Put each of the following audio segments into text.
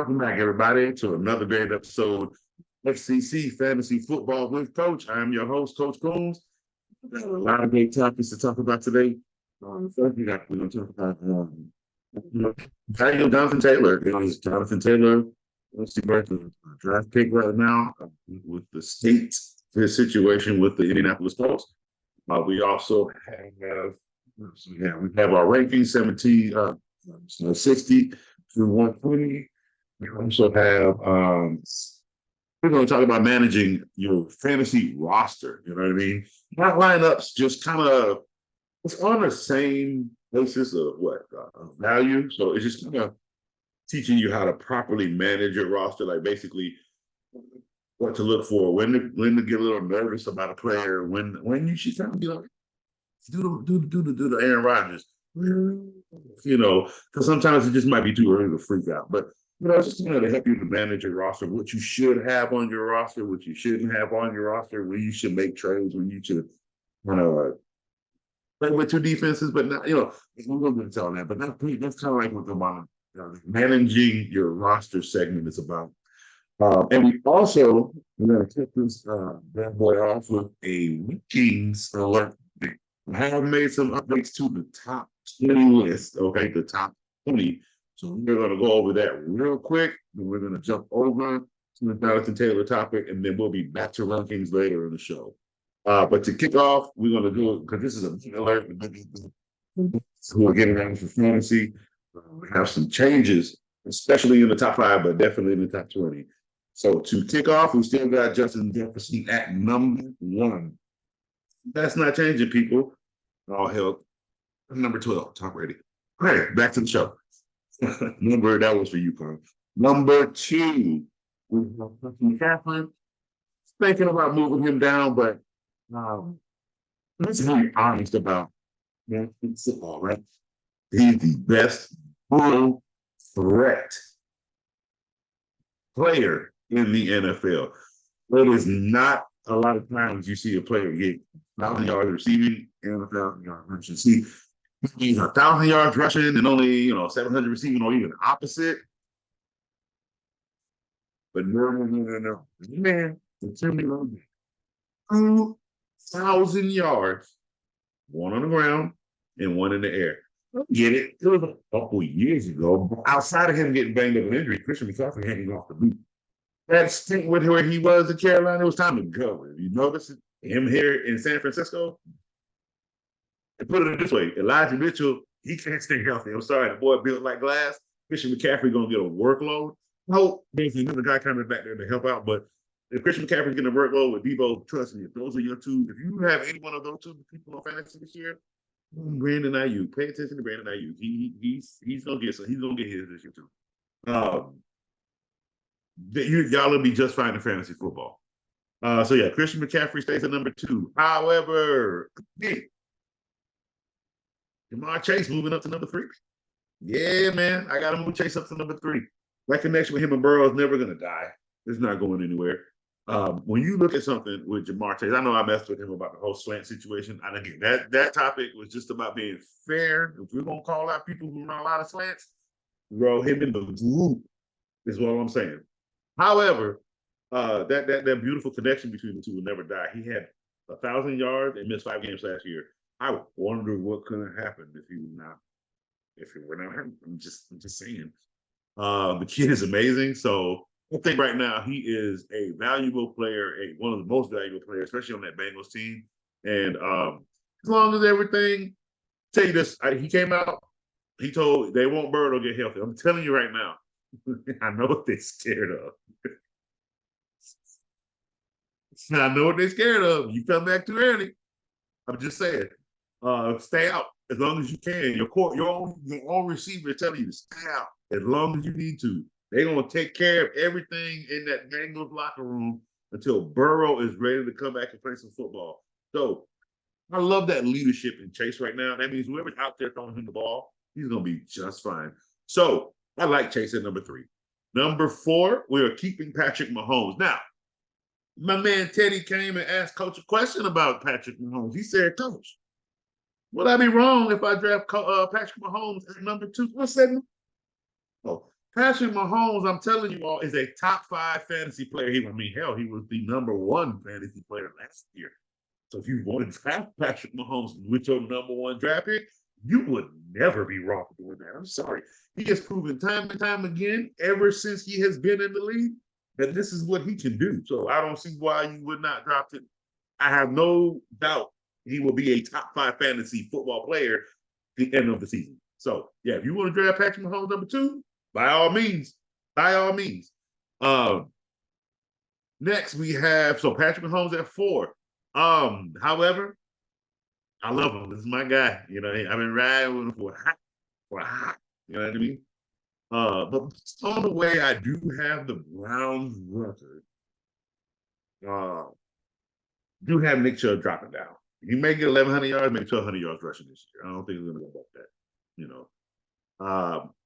Welcome back, everybody, to another great episode of FCC Fantasy Football with Coach. I'm your host, Coach Coombs. We've got a lot of great topics to talk about today. First, we're going to talk about Jonathan Taylor. Jonathan Taylor, what's the birth of draft pick right now with the state his situation with the Indianapolis Colts. We also we have our rankings 60 through 120. We also have we're going to talk about managing your fantasy roster. You know what I mean? Not lineups, just kind of it's on the same basis of value. So it's just kind of teaching you how to properly manage your roster, like basically what to look for, when to get a little nervous about a player, when you should kind of be like, do the Aaron Rodgers, because sometimes it just might be too early to freak out. But it's just to help you to manage your roster, what you should have on your roster, what you shouldn't have on your roster, when you should make trades, when you should play with two defenses, but not, we're going to tell that. But that's kind of like what the managing your roster segment is about. And we're going to kick this bad boy off with a Kings alert. I have made some updates to the top 20 list, okay, the top 20. So we're going to go over that real quick, and we're going to jump over to the Jonathan Taylor topic, and then we'll be back to rankings later in the show. But to kick off, we're going to do it because this is a big alert. So we're getting ready for fantasy. We have some changes, especially in the top 5, but definitely in the top 20. So to kick off, we still got Justin Jefferson at number 1. That's not changing, people. All hell. Number 12, top rated. All right, back to the show. That was for you, Carl. Number 2, we have McCaffrey. Thinking about moving him down, but let's be honest about football, right? He's the best full threat player in the NFL. It is not a lot of times you see a player get 1,000 yards receiving in the NFL. You see 1,000 yards rushing and only 700 receiving, or even opposite. But no. Man, it's 2,000 yards, one on the ground and one in the air. I get it. It was a couple years ago. But outside of him getting banged up with injury, Christian McCaffrey hanging off the boot. That stint with where he was in Carolina, it was time to go. If you notice him here in San Francisco, and put it this way, Elijah Mitchell, he can't stay healthy. I'm sorry, the boy built like glass. Christian McCaffrey going to get a workload. I hope there's another guy coming back there to help out, but if Christian McCaffrey's getting a workload with Debo, trust me, if those are your two, if you have any one of those two people on fantasy this year, Brandon Ayuk, pay attention to Brandon Ayuk. He's gonna get his this year too. Y'all will be just fine in fantasy football. So yeah, Christian McCaffrey stays at number 2. However, Jamar Chase moving up to number 3. Yeah, man, I got to move Chase up to number 3. That connection with him and Burrow is never gonna die. It's not going anywhere. When you look at something with Jamar Chase, I know I messed with him about the whole slant situation. And again, that topic was just about being fair. If we're gonna call out people who run a lot of slants, throw him in the group is what I'm saying. However, that beautiful connection between the two will never die. He had 1,000 yards and missed 5 games last year. I wonder what could have happened if he were not hurt. I'm just saying. The kid is amazing. So I think right now he is a valuable player, one of the most valuable players, especially on that Bengals team. And as long as everything, tell you this, he came out, he told they won't Burrow to get healthy. I'm telling you right now, I know what they're scared of. I know what they're scared of. You come back too early. I'm just saying, stay out as long as you can. Your own receiver is telling you to stay out as long as you need to. They're going to take care of everything in that Bengals locker room until Burrow is ready to come back and play some football. So I love that leadership in Chase right now. That means whoever's out there throwing him the ball, he's going to be just fine. So I like Chase at number 3. Number 4, we are keeping Patrick Mahomes. Now, my man Teddy came and asked Coach a question about Patrick Mahomes. He said, Coach, would I be wrong if I draft Patrick Mahomes at number 2? I said, no. Patrick Mahomes, I'm telling you all, is a top 5 fantasy player. I mean, hell, he was the #1 fantasy player last year. So if you want to draft Patrick Mahomes with your #1 draft pick, you would never be wrong doing that. I'm sorry. He has proven time and time again, ever since he has been in the league, that this is what he can do. So I don't see why you would not draft him. I have no doubt he will be a top 5 fantasy football player at the end of the season. So yeah, if you want to draft Patrick Mahomes #2, by all means, by all means. Next we have Patrick Mahomes at 4. However, I love him. This is my guy. You know, I've been riding with him for a hot. You know what I mean? But on the way, I do have the Browns record. Do have Nick Chubb dropping down. He may get 1,100 yards, maybe 1,200 yards rushing this year. I don't think he's going to go above that. You know,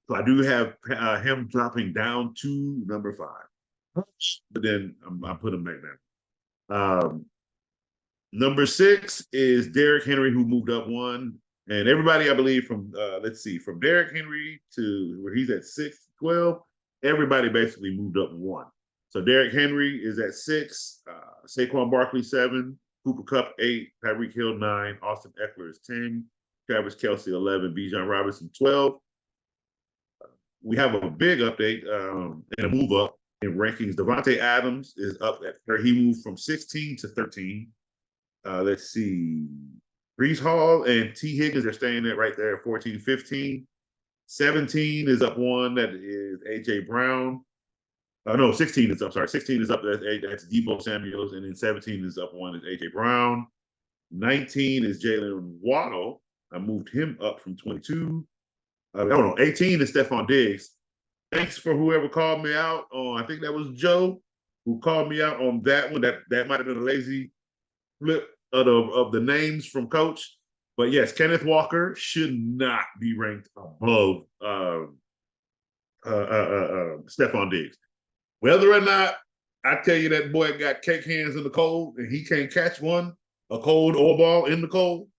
so I do have him dropping down to #5, but then I put him back down. #6 is Derrick Henry, who moved up 1. And everybody, I believe, from from Derrick Henry to where he's at 6-12, everybody basically moved up 1. So Derrick Henry is at 6, Saquon Barkley 7, Cooper Kupp 8, Tyreek Hill 9, Austin Eckler is 10, Travis Kelce 11, Bijan Robinson 12. We have a big update and a move up in rankings. Devontae Adams is up at 3. He moved from 16 to 13. Let's see. Brees Hall and T. Higgins are staying there right there at 14, 15. 17 is up 1. That is A.J. Brown. No, 16 is up. Sorry, 16 is up. That's Deebo Samuels. And then 17 is up 1 is A.J. Brown. 19 is Jalen Waddle. I moved him up from 22. 18 is Stephon Diggs. Thanks for whoever called me out on, I think that was Joe, who called me out on that one. That might have been a lazy flip of the names from Coach. But yes, Kenneth Walker should not be ranked above Stephon Diggs. Whether or not I tell you that boy got cake hands in the cold and he can't catch a cold or ball in the cold,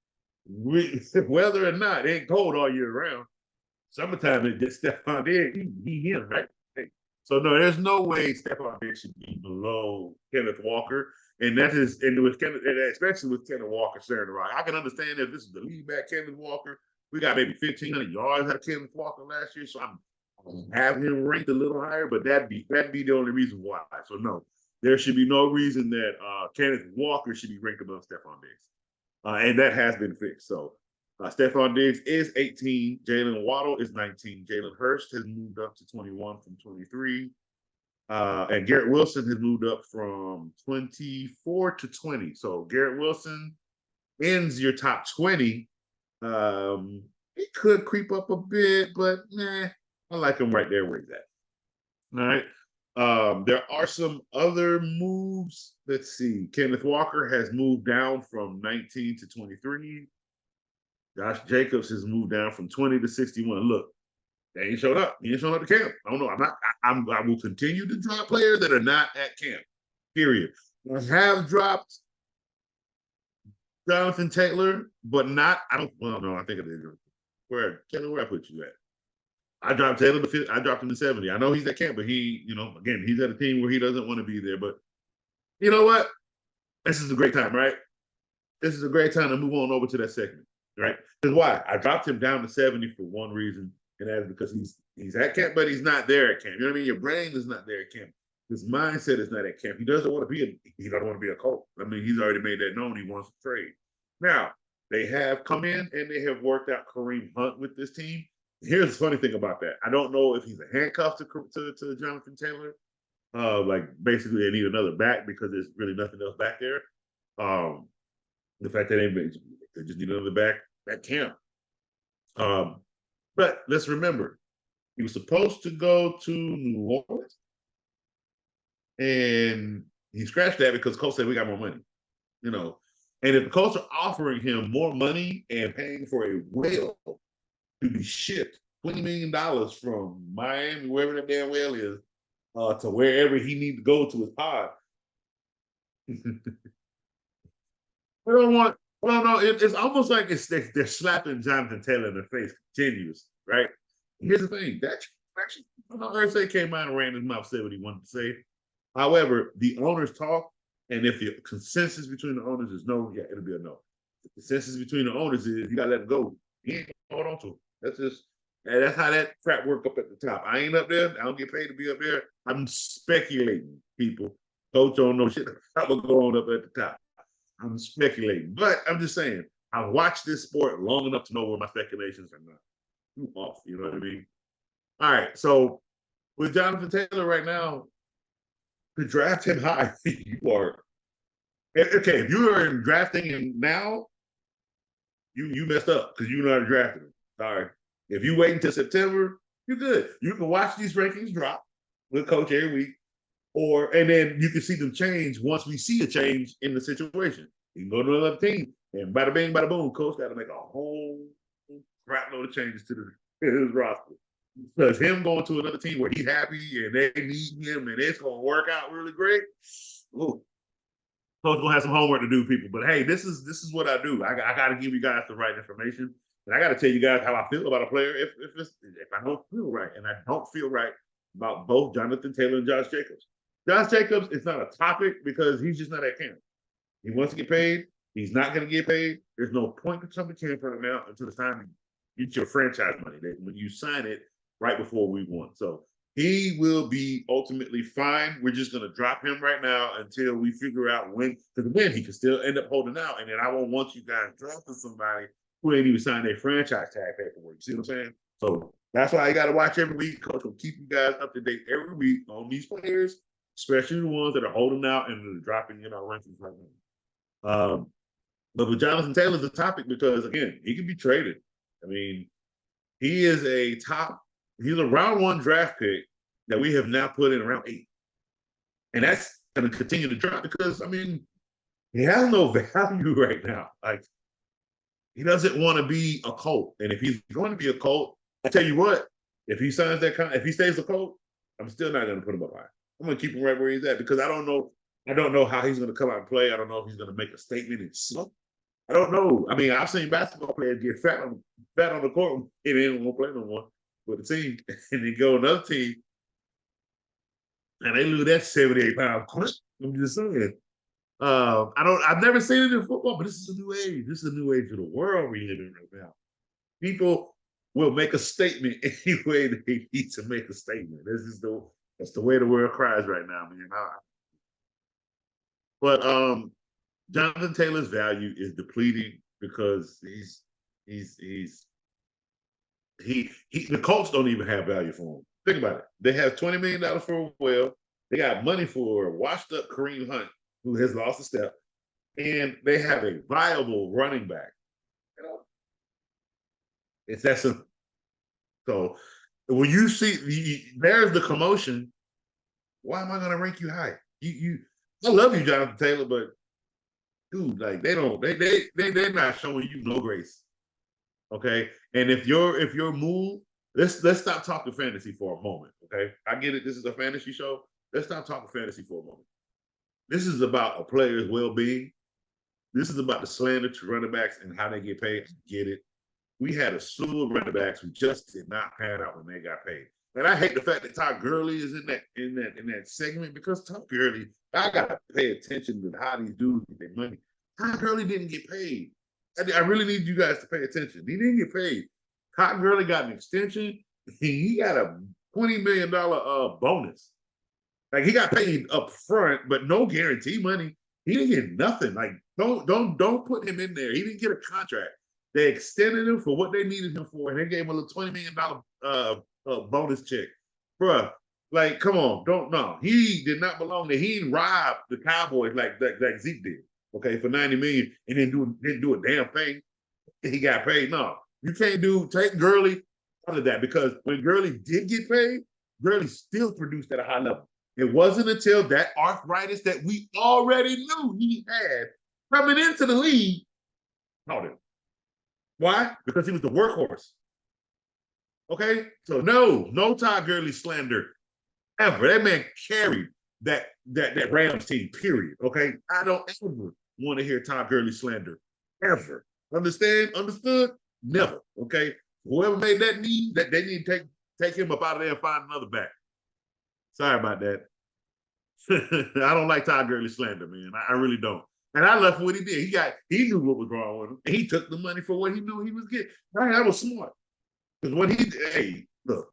whether or not it ain't cold all year round. Summertime, it gets Stephon Diggs, he him, right? So no, there's no way Stephon Diggs should be below Kenneth Walker. And that is, and with Kenneth, especially with Kenneth Walker sharing the rock. I can understand if this is the lead back Kenneth Walker. We got maybe 1,500 yards out of Kenneth Walker last year, so I'm have him ranked a little higher, but that'd be the only reason why. So no, there should be no reason that Kenneth Walker should be ranked above Stephon Diggs, and that has been fixed. So Stephon Diggs is 18, Jalen Waddle is 19, Jalen Hurst has moved up to 21 from 23. And Garrett Wilson has moved up from 24 to 20. So Garrett Wilson ends your top 20. He could creep up a bit, but I like him right there where he's at. All right. There are some other moves. Let's see. Kenneth Walker has moved down from 19 to 23. Josh Jacobs has moved down from 20 to 61. Look, they ain't showed up. He ain't showing up to camp. I don't know. I will continue to drop players that are not at camp. Period. I have dropped Jonathan Taylor, but not. I don't. Well, no, I think I did. Where I put you at? I dropped Taylor to 50. I dropped him to 70. I know he's at camp, but he, again, he's at a team where he doesn't want to be there. But you know what? This is a great time, right? This is a great time to move on over to that segment, right? Because why? I dropped him down to 70 for one reason. And that's because he's at camp, but he's not there at camp. You know what I mean? Your brain is not there at camp. His mindset is not at camp. He doesn't want to be a Colt. I mean, he's already made that known. He wants to trade. Now, they have come in and they have worked out Kareem Hunt with this team. Here's the funny thing about that. I don't know if he's a handcuff to Jonathan Taylor. Like basically they need another back because there's really nothing else back there. The fact that they just need another back at camp. But let's remember, he was supposed to go to New Orleans, and he scratched that because Colts said we got more money, And if the Colts are offering him more money and paying for a whale to be shipped $20 million from Miami, wherever that damn whale is, to wherever he needs to go to his pod, we don't want. Well, no, it's almost like they're slapping Jonathan Taylor in the face continuous, right? Here's the thing, that Actually, Irsay came out and ran his mouth, said what he wanted to say. However, the owners talk, and if the consensus between the owners is no, yeah, it'll be a no. The consensus between the owners is you gotta let it go. You ain't hold on to it. That's just, and that's how that crap work up at the top. I ain't up there. I don't get paid to be up there. I'm speculating, people. Coach don't know shit about what's going on up at the top. I'm speculating, but I'm just saying. I've watched this sport long enough to know where my speculations are not too off. You know what I mean? All right, so with Jonathan Taylor right now, to draft him high, you are okay. If you are drafting him now, you messed up because you know how to draft him. Sorry. If you wait until September, you're good. You can watch these rankings drop with Coach every week, and then you can see them change once we see a change in the situation. You can go to another team, and bada bing, bada boom, Coach got to make a whole crap load of changes to his roster. Because him going to another team where he's happy and they need him and it's going to work out really great. Ooh. Coach gonna have some homework to do, people. But hey, this is what I do. I got to give you guys the right information, and I got to tell you guys how I feel about a player if I don't feel right, and I don't feel right about both Jonathan Taylor and Josh Jacobs. Josh Jacobs is not a topic because he's just not at camp. He wants to get paid. He's not going to get paid. There's no point to come to camp right now until the time you get your franchise money. When you sign it right before we won. So he will be ultimately fine. We're just going to drop him right now until we figure out when, because then he can still end up holding out. And then I won't want you guys drafting somebody who ain't even signed their franchise tag paperwork. You see what I'm saying? So that's why I got to watch every week. Coach will keep you guys up to date every week on these players, especially the ones that are holding out and are dropping in our rankings right now. But with Jonathan Taylor's a topic because, again, he can be traded. I mean, he is he's a round one draft pick that we have now put in round 8. And that's going to continue to drop because, I mean, he has no value right now. Like, he doesn't want to be a Colt. And if he's going to be a Colt, I tell you what, if he signs that if he stays a Colt, I'm still not going to put him up high. I'm going to keep him right where he's at because I don't know how he's going to come out and play. I don't know if he's going to make a statement and slump. I don't know. I mean, I've seen basketball players get fat on the court and they don't want to play no more with the team. And they go another team and they lose that 78-pound quit. I'm just saying. I've never seen it in football, but this is a new age. This is a new age of the world we live in right now. People will make a statement any way they need to make a statement. That's the way the world cries right now, man. But Jonathan Taylor's value is depleting because the Colts don't even have value for him. Think about it. They have $20 million for a whale. They got money for a washed up Kareem Hunt, who has lost a step, and they have a viable running back. You know, it's that simple. So when you see there's the commotion, why am I going to rank you high? I love you, Jonathan Taylor, but dude, like they're not showing you no grace. Okay, and if your move, let's stop talking fantasy for a moment. Okay, I get it. This is a fantasy show. Let's stop talking fantasy for a moment. This is about a player's well-being. This is about the slander to running backs and how they get paid. Get it? We had a slew of running backs who just did not pan out when they got paid. And I hate the fact that Todd Gurley is in that segment because Todd Gurley, I gotta pay attention to how these dudes get their money. Todd Gurley didn't get paid. I really need you guys to pay attention. He didn't get paid. Todd Gurley got an extension. He got a $20 million bonus. Like he got paid up front, but no guarantee money. He didn't get nothing. Like don't put him in there. He didn't get a contract. They extended him for what they needed him for, and they gave him a little $20 million bonus check. Bruh, like, come on, no. He did not belong there. He didn't rob the Cowboys like Zeke did, okay, for $90 million and then didn't do a damn thing. He got paid. No, you can't take Gurley out of that because when Gurley did get paid, Gurley still produced at a high level. It wasn't until that arthritis that we already knew he had coming into the league caught him. Why? Because he was the workhorse. Okay? So no Todd Gurley slander ever. That man carried that Rams team, period. Okay? I don't ever want to hear Todd Gurley slander. Ever. Understand? Understood? Never. Okay? Whoever made that need, that they need to take take him up out of there and find another back. Sorry about that. I don't like Todd Gurley slander, man. I really don't. And I left what he did. He knew what was wrong with him. And he took the money for what he knew he was getting. Right? That was smart. Because what he did, hey, look,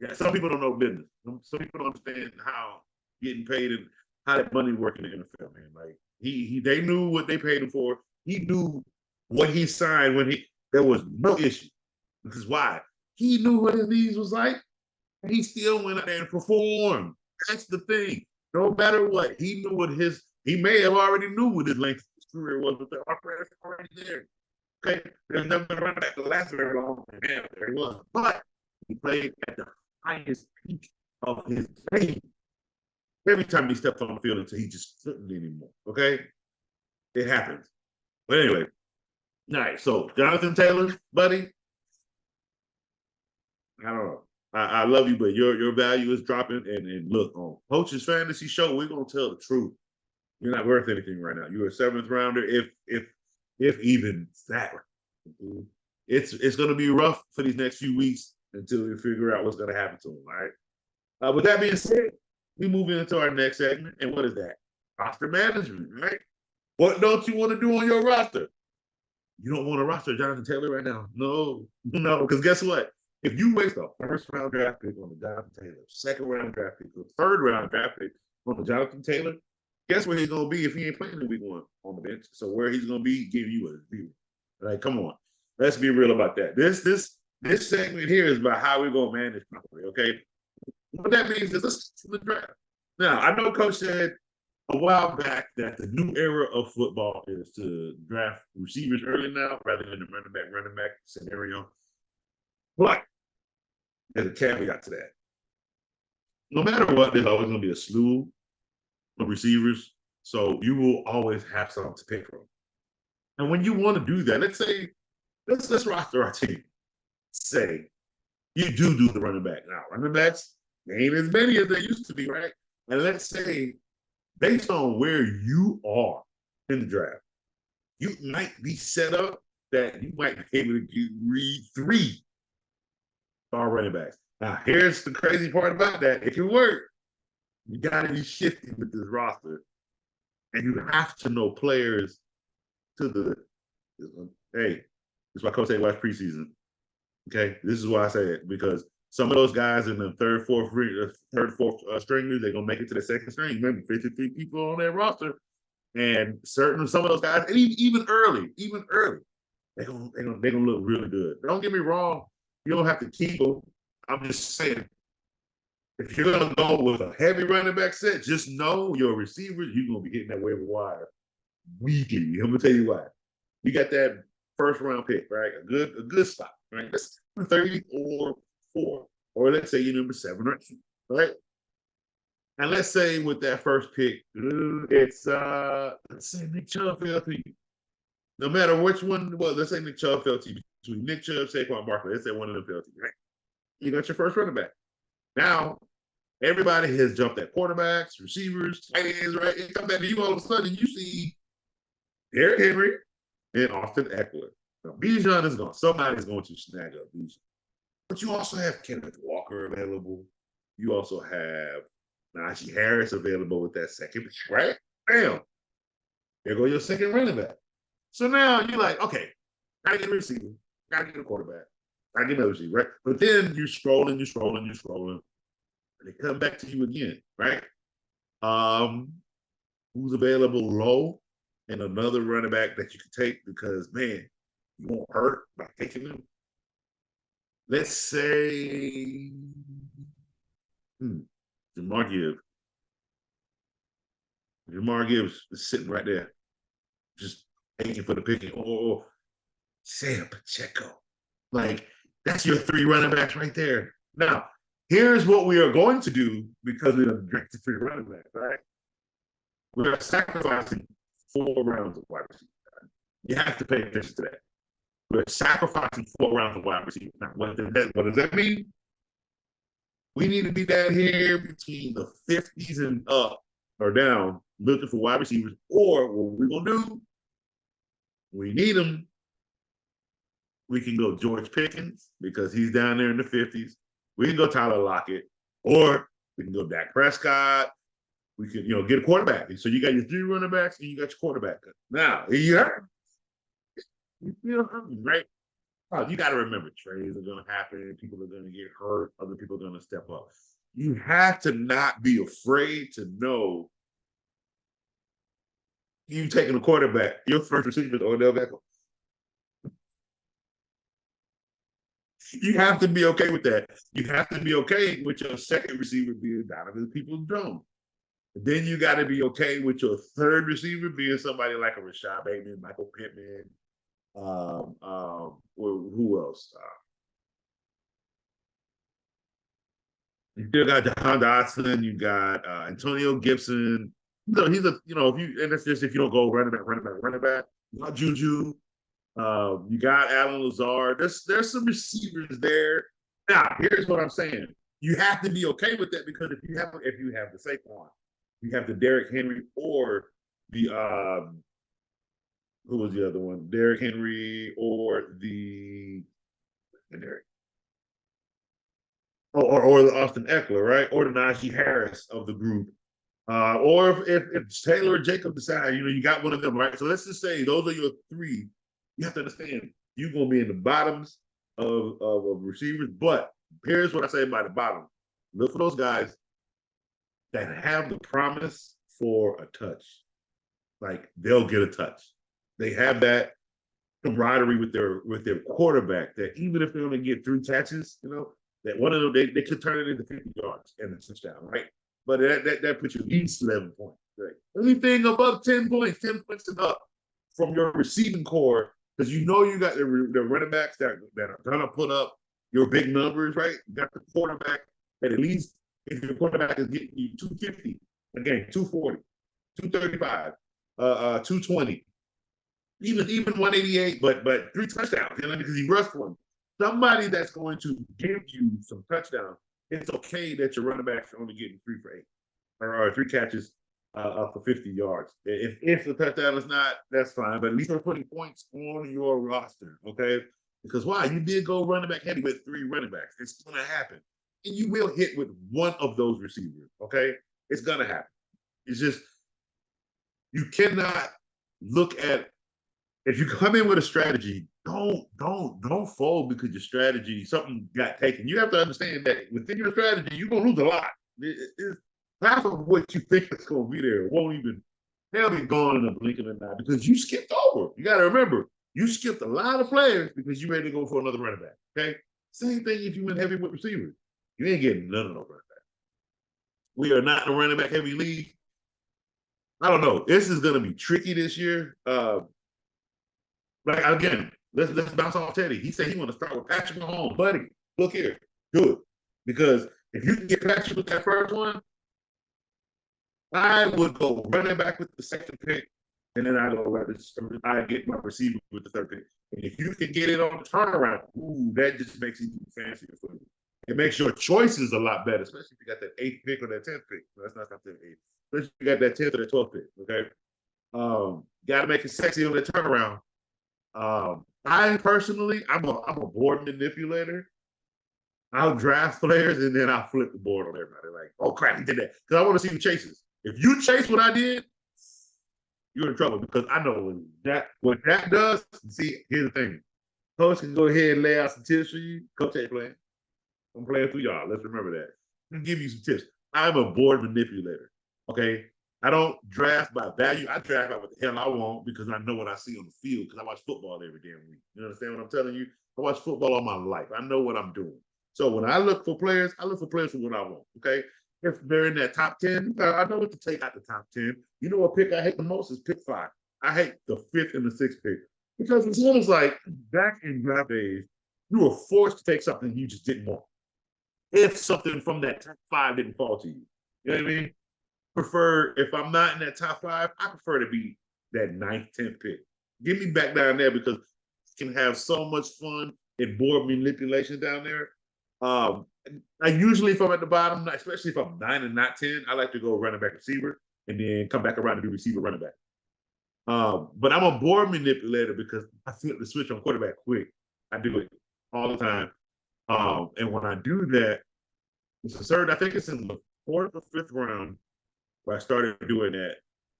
yeah, some people don't know business. Some people don't understand how getting paid and how that money works in the NFL, man. Like they knew what they paid him for. He knew what he signed when there was no issue. This is why. He knew what his needs was like. And he still went out there and performed. That's the thing. No matter what, he knew what he may have already knew what his length of his career was, but the operator already there. Okay. There's never been a running back that lasted very long. Man, there he was. But he played at the highest peak of his game. Every time he stepped on the field until he just couldn't anymore. Okay? It happens. But anyway. All right. So Jonathan Taylor, buddy. I don't know. I love you, but your value is dropping. And look, on Coach's Fantasy Show, we're gonna tell the truth. You're not worth anything right now. You're a 7th rounder, if even that. It's gonna be rough for these next few weeks until we figure out what's gonna happen to him. All right. With that being said, we move into our next segment, and what is that? Roster management, right? What don't you want to do on your roster? You don't want to roster Jonathan Taylor right now. No, because guess what? If you waste a 1st-round draft pick on the Jonathan Taylor, 2nd-round draft pick, or 3rd-round draft pick on the Jonathan Taylor, guess where he's going to be if he ain't playing in week 1 on the bench? So where he's going to be giving you a 0. Like, come on. Let's be real about that. This segment here is about how we're going to manage properly, okay? What that means is let's the draft. Now, I know Coach said a while back that the new era of football is to draft receivers early now rather than the running back scenario. But there's a caveat to that. No matter what, there's always going to be a slew of receivers, so you will always have something to pick from. And when you want to do that, let's roster our team. Say you do the running back now. Running backs ain't as many as they used to be, right? And let's say based on where you are in the draft, you might be set up that you might be able to read 3-star running backs. Now, here's the crazy part about that. It can work. You got to be shifty with this roster. And you have to know players to the hey, this is why Coach say watch preseason. Okay? This is why I say it, because some of those guys in the third, fourth stringers, they're gonna make it to the 2nd string. Remember, 53 people on that roster, and some of those guys, and even early, they're gonna look really good. Don't get me wrong, you don't have to keep them. I'm just saying, if you're gonna go with a heavy running back set, just know your receivers, you're gonna be hitting that waiver wire weekly. I'm gonna tell you why. You got that 1st-round pick, right? A good spot, right? That's 30 or 4, or let's say you're number 7 or 8, right? And let's say with that 1st pick, it's let's say Nick Chubb fell to you. No matter which one, well, let's say Nick Chubb fell to you between Nick Chubb, Saquon Barkley. Let's say one of them fell to you, right? You got your 1st running back. Now, everybody has jumped at quarterbacks, receivers, tight ends, right? And come back to you all of a sudden, you see Derrick Henry and Austin Eckler. Now, Bijan is gone. Somebody's going to snag up Bijan. But you also have Kenneth Walker available. You also have Najee Harris available with that 2nd, right? Bam. There go your 2nd running back. So now you're like, okay, gotta get a receiver, gotta get a quarterback, gotta get another receiver, right? But then you're scrolling, and they come back to you again, right? Who's available low, and another running back that you can take because, man, you won't hurt by taking them. Let's say Jamar Gibbs. Jamar Gibbs is sitting right there, just taking for the picking. Or Sam Pacheco. Like, that's your 3 running backs right there. Now, here's what we are going to do because we have drafted 3 running backs, right? We are sacrificing 4 rounds of wide receiver. You have to pay attention to that. We're sacrificing 4 rounds of wide receiver. Now, what does that mean? We need to be down here between the 50s and up or down looking for wide receivers. Or what we're going to do, we need them. We can go George Pickens because he's down there in the 50s. We can go Tyler Lockett, or we can go Dak Prescott. We can, get a quarterback. So you got your 3 running backs and you got your quarterback. Now, right? You got to remember, trades are going to happen. People are going to get hurt. Other people are going to step up. You have to not be afraid to know you taking a quarterback. Your first receiver is Odell Beckham. You have to be okay with that. You have to be okay with your second receiver being Donovan Peoples-Jones. Then you got to be okay with your third receiver being somebody like a Rashad Bateman, Michael Pittman, who else? You still got Jahan Dotson. You got Antonio Gibson. He's a and that's just if you don't go running back. You got Juju. You got Alan Lazard. There's some receivers there. Now, here's what I'm saying. You have to be okay with that because if you have the Saquon, you have the Derrick Henry or the who was the other one? Derrick Henry or the Derrick. Or the Austin Eckler, right? Or the Najee Harris of the group. Or if Taylor or Jacob decide, you got one of them, right? So let's just say those are your 3. You have to understand you're gonna be in the bottoms of receivers, but here's what I say about the bottom. Look for those guys that have the promise for a touch. Like they'll get a touch. They have that camaraderie with their quarterback that even if they only get 3 catches, that one of them they could turn it into 50 yards and a touchdown, right? But that puts you at least 11 points. Right? Anything above 10 points and up from your receiving core, because you got the running backs that are gonna put up your big numbers, right? You got the quarterback that at least if your quarterback is getting you 250, again, 240, 235, 220, even 188, but 3 touchdowns, because he rushed one. Somebody that's going to give you some touchdowns. It's okay that your running backs are only getting 3 for 8 or 3 catches for 50 yards. If the touchdown is not, that's fine. But at least they're putting points on your roster, okay? Because why? You did go running back heavy with 3 running backs. It's going to happen. And you will hit with one of those receivers, okay? It's going to happen. It's just, you cannot look at, if you come in with a strategy, don't fold because your strategy, something got taken. You have to understand that within your strategy, you're going to lose a lot. It's half of what you think is going to be there they'll be gone in a blink of an eye because you skipped over. You got to remember, you skipped a lot of players because you ready to go for another running back, okay? Same thing if you went heavy with receivers. You ain't getting none of those running backs. We are not in a running back heavy league. I don't know. This is going to be tricky this year. Like again, let's bounce off Teddy. He said he want to start with Patrick Mahomes, buddy. Look here, do it because if you can get Patrick with that first one, I would go running back with the second pick, and then I get my receiver with the third pick. And if you can get it on the turnaround, that just makes it even fancier for you. It makes your choices a lot better, especially if you got that 8th pick or that 10th pick. No, that's not the 8th. Especially if you got that 10th or that 12th pick. Okay, got to make it sexy on the turnaround. I personally, I'm a board manipulator. I'll draft players and then I'll flip the board on everybody. Like, oh crap, he did that. Because I want to see who chases. If you chase what I did, you're in trouble because I know what that does. See, here's the thing. Coach can go ahead and lay out some tips for you. Coach ain't playing. I'm playing through y'all. Let's remember that. I'm gonna give you some tips. I'm a board manipulator. Okay. I don't draft by value. I draft by what the hell I want because I know what I see on the field because I watch football every damn week. You understand what I'm telling you? I watch football all my life. I know what I'm doing. So when I look for players, I look for players for what I want. Okay. If they're in that top 10, I know what to take out the top 10. You know what pick I hate the most is pick 5. I hate the 5th and the 6th pick. Because it's almost like back in draft days, you were forced to take something you just didn't want. If something from that top 5 didn't fall to you. You know what I mean? If I'm not in that top 5, I prefer to be that 9th, 10th pick. Get me back down there because you can have so much fun in board manipulation down there. I usually, if I'm at the bottom, especially if I'm 9 and not 10, I like to go running back receiver and then come back around and do receiver running back. But I'm a board manipulator because I flip the switch on quarterback quick. I do it all the time. And when I do that, it's a certain, I think it's in the fourth or fifth round where I started doing that.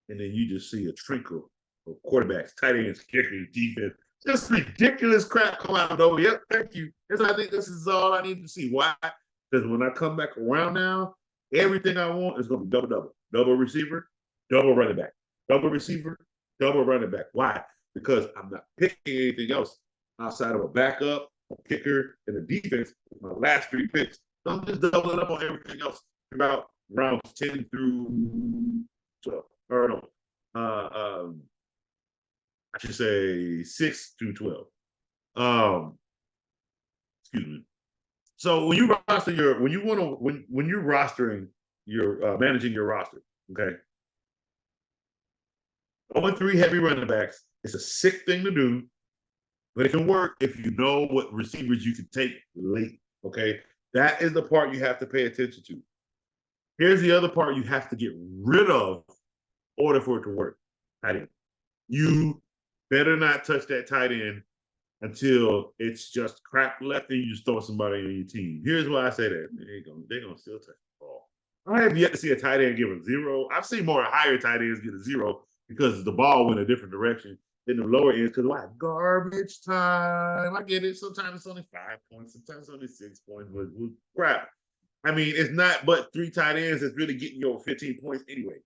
And then you just see a trickle of quarterbacks, tight ends, kickers, defense. Just ridiculous crap come out of nowhere. Yep, thank you. I think this is all I need to see. Why? Because when I come back around now, everything I want is going to be double double. Double receiver, double running back. Double receiver, double running back. Why? Because I'm not picking anything else outside of a backup, a kicker, and a defense. My last three picks. So I'm just doubling up on everything else about rounds 10 through 12. Or no, I should say 6 through 12. Excuse me. So when you roster your, when you want to, when you're rostering your, managing your roster, okay, 0-3 heavy running backs, it's a sick thing to do, but it can work if you know what receivers you can take late, okay? That is the part you have to pay attention to. Here's the other part you have to get rid of in order for it to work. Tight end. You better not touch that tight end until it's just crap left and you just throw somebody on your team. Here's why I say that. They're gonna still touch the ball. I have yet to see a tight end give a 0. I've seen more higher tight ends get a 0 because the ball went a different direction than the lower ends. Because why? Garbage time. I get it. Sometimes it's only 5 points, sometimes it's only 6 points, but crap. I mean, it's not but 3 tight ends that's really getting you over 15 points anyway.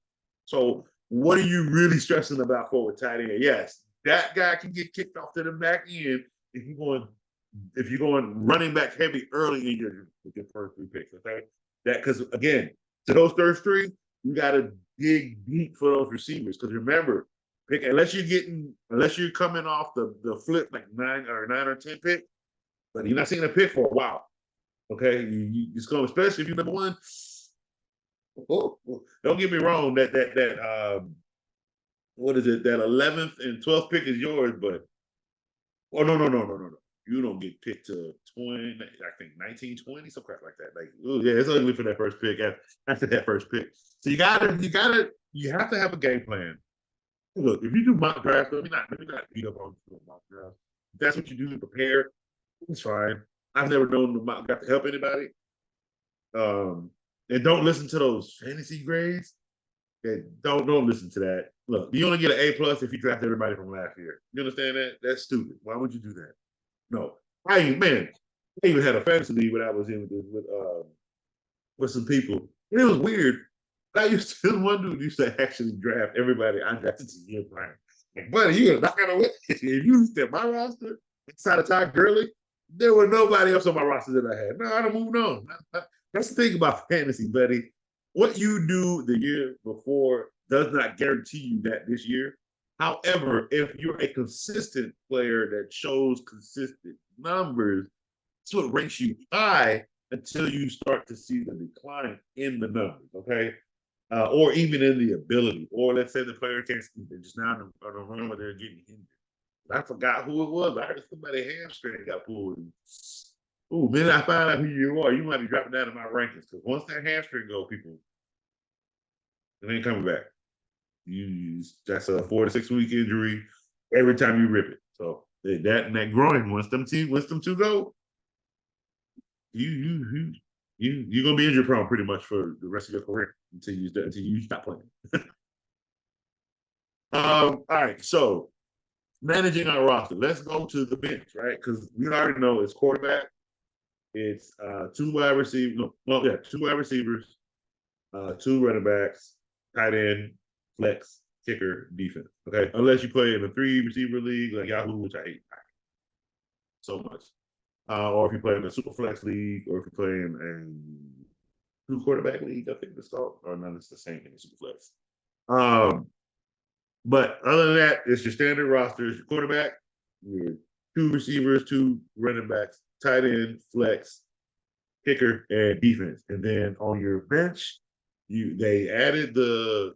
So what are you really stressing about for a tight end? Yes, that guy can get kicked off to the back end if you're going running back heavy early in your first 3 picks. Okay, that because again, to those first 3, you got to dig deep for those receivers. Because remember, unless you're coming off the flip like 9 or 10 pick, but you're not seeing a pick for a while. Okay, it's going, especially if you're number 1. Don't get me wrong. What is it? That 11th and 12th pick is yours, but no. You don't get picked to 20, I think 19, 20, some crap like that. Like, oh yeah, it's only for that first pick after that first pick. So you have to have a game plan. Look, if you do mock drafts, let me not beat up on mock drafts. If that's what you do to prepare, it's fine. I've never known the mock draft to help anybody. And don't listen to those fantasy grades. Okay, don't listen to that. Look, you only get an A+ if you draft everybody from last year. You understand that? That's stupid. Why would you do that? No, I even had a fantasy league when I was in with some people. And it was weird. One dude used to actually draft everybody I drafted to year prior. Like, buddy, you're not gonna win. If you looked at my roster inside of Todd Gurley, there was nobody else on my roster that I had. No, I'd have moved on. That's the thing about fantasy, buddy. What you do the year before does not guarantee you that this year. However, if you're a consistent player that shows consistent numbers, it's what ranks you high until you start to see the decline in the numbers, okay? Or even in the ability. Or let's say the player can't just now on the run where they're getting injured. I forgot who it was. I heard somebody hamstring got pulled. Ooh, then I find out who you are. You might be dropping down in my rankings because once that hamstring go, people, it ain't coming back. That's a 4 to 6 week injury every time you rip it. So that groin, once them two go, you're gonna be injury prone pretty much for the rest of your career until you stop playing. All right, so managing our roster. Let's go to the bench, right? Because we already know it's quarterback, it's 2 wide receivers, 2 wide receivers, 2 running backs, tight end, flex, kicker, defense. Okay, unless you play in a 3 receiver league like Yahoo, which I hate so much, or if you play in a super flex league, or if you play in a 2 quarterback league, I think it's called, or none, it's the same thing as super flex. But other than that, it's your standard roster. It's your quarterback, your 2 receivers, 2 running backs, tight end, flex, kicker, and defense. And then on your bench, they added the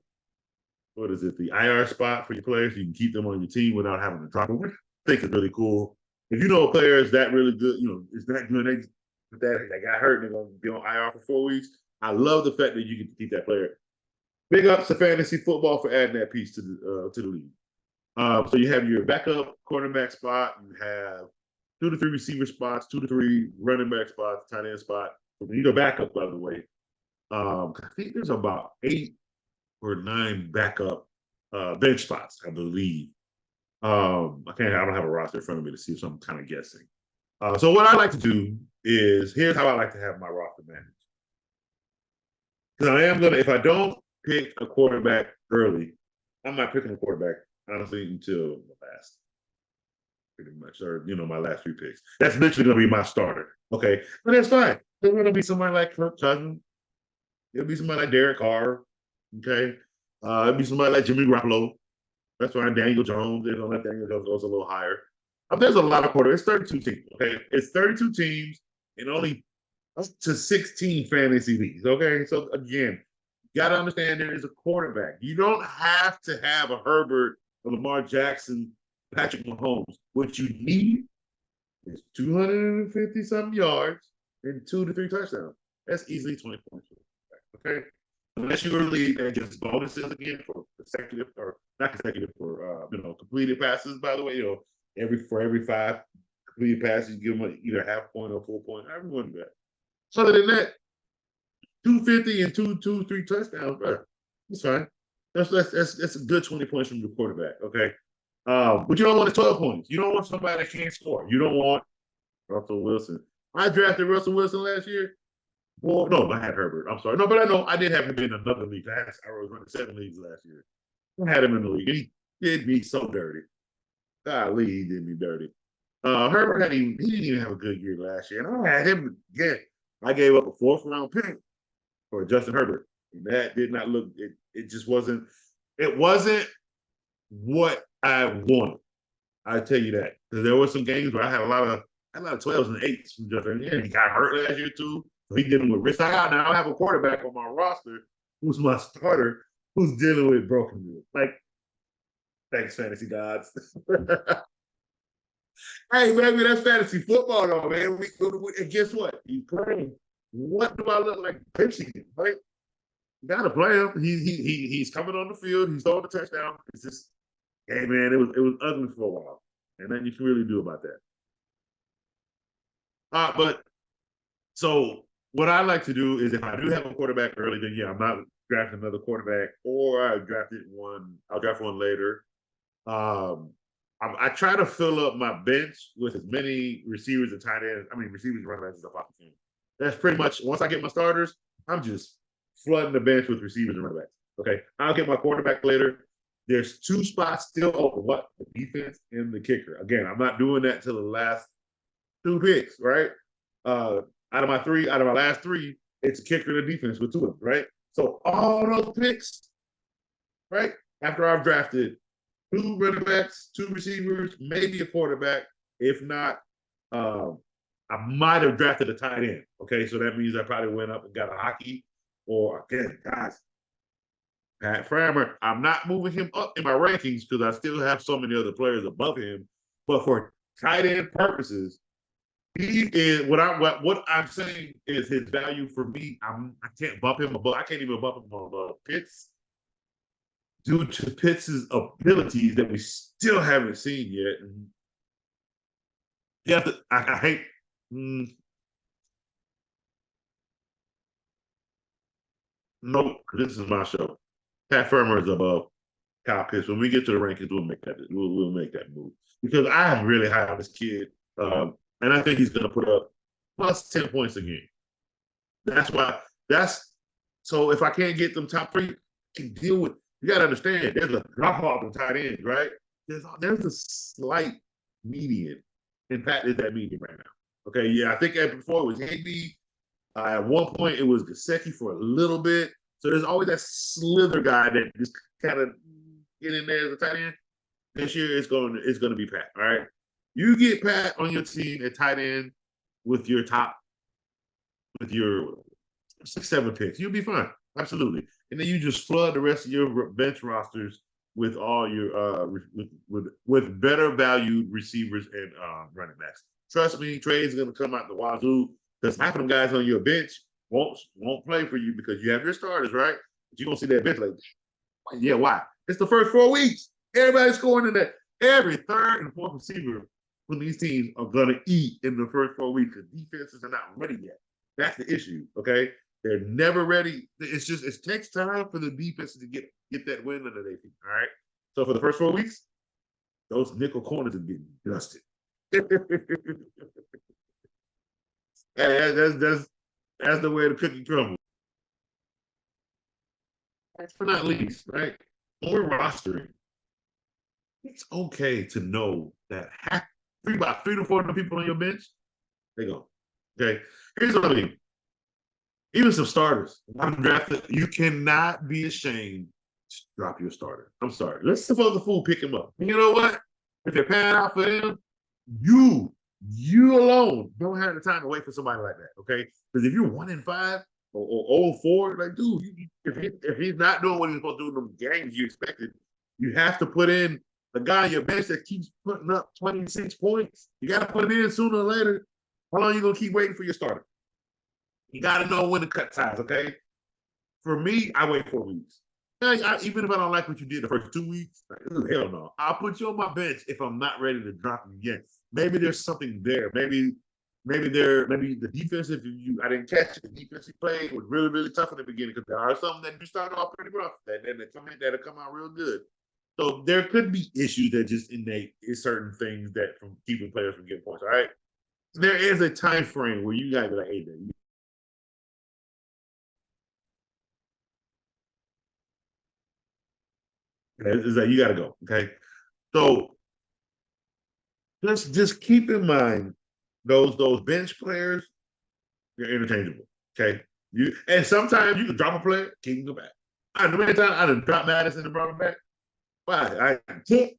IR spot for your players. So you can keep them on your team without having to drop them, which I think is really cool. If you know a player is that really good, it's that good, they got hurt and they're going to be on IR for 4 weeks. I love the fact that you can keep that player. Big ups to fantasy football for adding that piece to the league. So you have your backup quarterback spot. You have 2 to 3 receiver spots, 2 to 3 running back spots, tight end spot. You need a backup, by the way. I think there's about 8 or 9 backup bench spots, I believe. I don't have a roster in front of me to see, so I'm kind of guessing. So what I like to do is, here's how I like to have my roster managed. Because I am gonna, if I don't pick a quarterback early, I'm not picking a quarterback honestly until the last, pretty much, or my last 3 picks. That's literally gonna be my starter. Okay, but that's fine. There's gonna be somebody like Kirk Cousins. It'll be somebody like Derek Carr. Okay, it'll be somebody like Jimmy Garoppolo. That's why Daniel Jones. They're gonna let Daniel Jones goes a little higher. There's a lot of quarterbacks. It's 32 teams. Okay, it's 32 teams and only up to 16 fantasy leagues. Okay, so again, you got to understand there is a quarterback. You don't have to have a Herbert, a Lamar Jackson, Patrick Mahomes. What you need is 250 something yards and 2 to 3 touchdowns. That's easily 20 points. Okay, unless you really just bonuses again for consecutive, or not consecutive, for completed passes. By the way, every 5 completed passes, you give them either half point or full point. Everyone do that. So other than that, 250 and 3 touchdowns, bro. That's fine. That's a good 20 points from your quarterback. Okay. But you don't want 12 points. You don't want somebody that can't score. You don't want Russell Wilson. I drafted Russell Wilson last year. Well, no, I had Herbert. I'm sorry. No, but I know I did have him in another league. I was running 7 leagues last year. I had him in the league. He did me so dirty. Golly, he did me dirty. Herbert he didn't even have a good year last year. And I had him again. I gave up a 4th-round pick for Justin Herbert. And that did not look, it just wasn't, it wasn't what I wanted. I tell you that. Because there were some games where I had a lot of 12s and 8s from Justin. Yeah, he got hurt last year too. So he dealing with risk. Now I have a quarterback on my roster who's my starter, who's dealing with broken ribs. Like, thanks, fantasy gods. Hey, baby, that's fantasy football, though, man. And guess what? He's playing. What do I look like pitching him? Right? You gotta play him. He's coming on the field. He's throwing the touchdown. It's just, hey, man, it was ugly for a while, and nothing you can really do about that. But so what I like to do is, if I do have a quarterback early, then yeah, I'm not drafting another quarterback, or I'll draft one later. I try to fill up my bench with as many receivers and tight ends. Receivers and running backs as I possibly can. That's pretty much, once I get my starters, I'm just flooding the bench with receivers and running backs. Okay, I'll get my quarterback later. There's 2 spots still open. What? The defense and the kicker. Again, I'm not doing that till the last 2 picks, right? Out of my last 3, it's a kicker and a defense with 2 of them, right? So all those picks, right? After I've drafted 2 running backs, 2 receivers, maybe a quarterback. If not, I might have drafted a tight end. Okay, so that means I probably went up and got a hockey, or again, guys, Pat Framer. I'm not moving him up in my rankings because I still have so many other players above him. But for tight end purposes, he is what I'm saying is his value for me. I can't bump him above. I can't even bump him above Pitts, due to Pitts' abilities that we still haven't seen yet. You have to, I hate. Nope, this is my show. Pat Firmer is above Kyle Pitts. When we get to the rankings, we'll make that move, because I am really high on this kid, and I think he's going to put up plus 10 points a game. That's why. So if I can't get them top 3, I can deal with. You got to understand, there's a drop off in tight ends, right? There's a slight median. In fact, is that median right now? Okay, yeah, I think before it was Higby. At one point, it was Gesicki for a little bit. So there's always that slither guy that just kind of get in there as a tight end. This year, it's going to be Pat. All right, you get Pat on your team at tight end with your 6, 7 picks, you'll be fine. Absolutely. And then you just flood the rest of your bench rosters with all your with better valued receivers and running backs. Trust me, trades going to come out the wazoo, because half of them guys on your bench won't play for you because you have your starters, right? But you're going to see that bench like, yeah, why? It's the first 4 weeks. Everybody's scoring in that. Every 3rd and 4th receiver when these teams are going to eat in the first 4 weeks because defenses are not ready yet. That's the issue, okay? They're never ready. It's just, it takes time for the defense to get that win under their feet, all right? So for the first 4 weeks, those nickel corners are getting dusted. That's the way the cookie crumbles. Last but not least, right? When we're rostering, it's okay to know that about 3 to 4 of the people on your bench, they go. Okay. Here's what I mean. Even some starters, undrafted, you cannot be ashamed to drop your starter. I'm sorry. Let's suppose the fool pick him up. And you know what? If they're paying out for him, you alone don't have the time to wait for somebody like that. Okay. Because if you're 1-5 or 0-4, like, dude, if he's not doing what he's supposed to do in the games you expected, you have to put in the guy on your bench that keeps putting up 26 points. You got to put him in sooner or later. How long are you going to keep waiting for your starter? You got to know when to cut ties, okay? For me, I wait 4 weeks. Even if I don't like what you did the first 2 weeks, hell no. I'll put you on my bench if I'm not ready to drop you yet. Maybe there's something there. Maybe the defense, I didn't catch it, the defense he played was really, really tough in the beginning because there are some that you start off pretty rough. That'll come out real good. So there could be issues that just innate in certain things that from keeping players from getting points. All right. There is a time frame where you guys are like, hey, is that you got to go. Okay. So just keep in mind those bench players, they're interchangeable. Okay. And sometimes you can drop a player, keep him go back. The many times I done dropped Madison and brought him back. Why? I can't.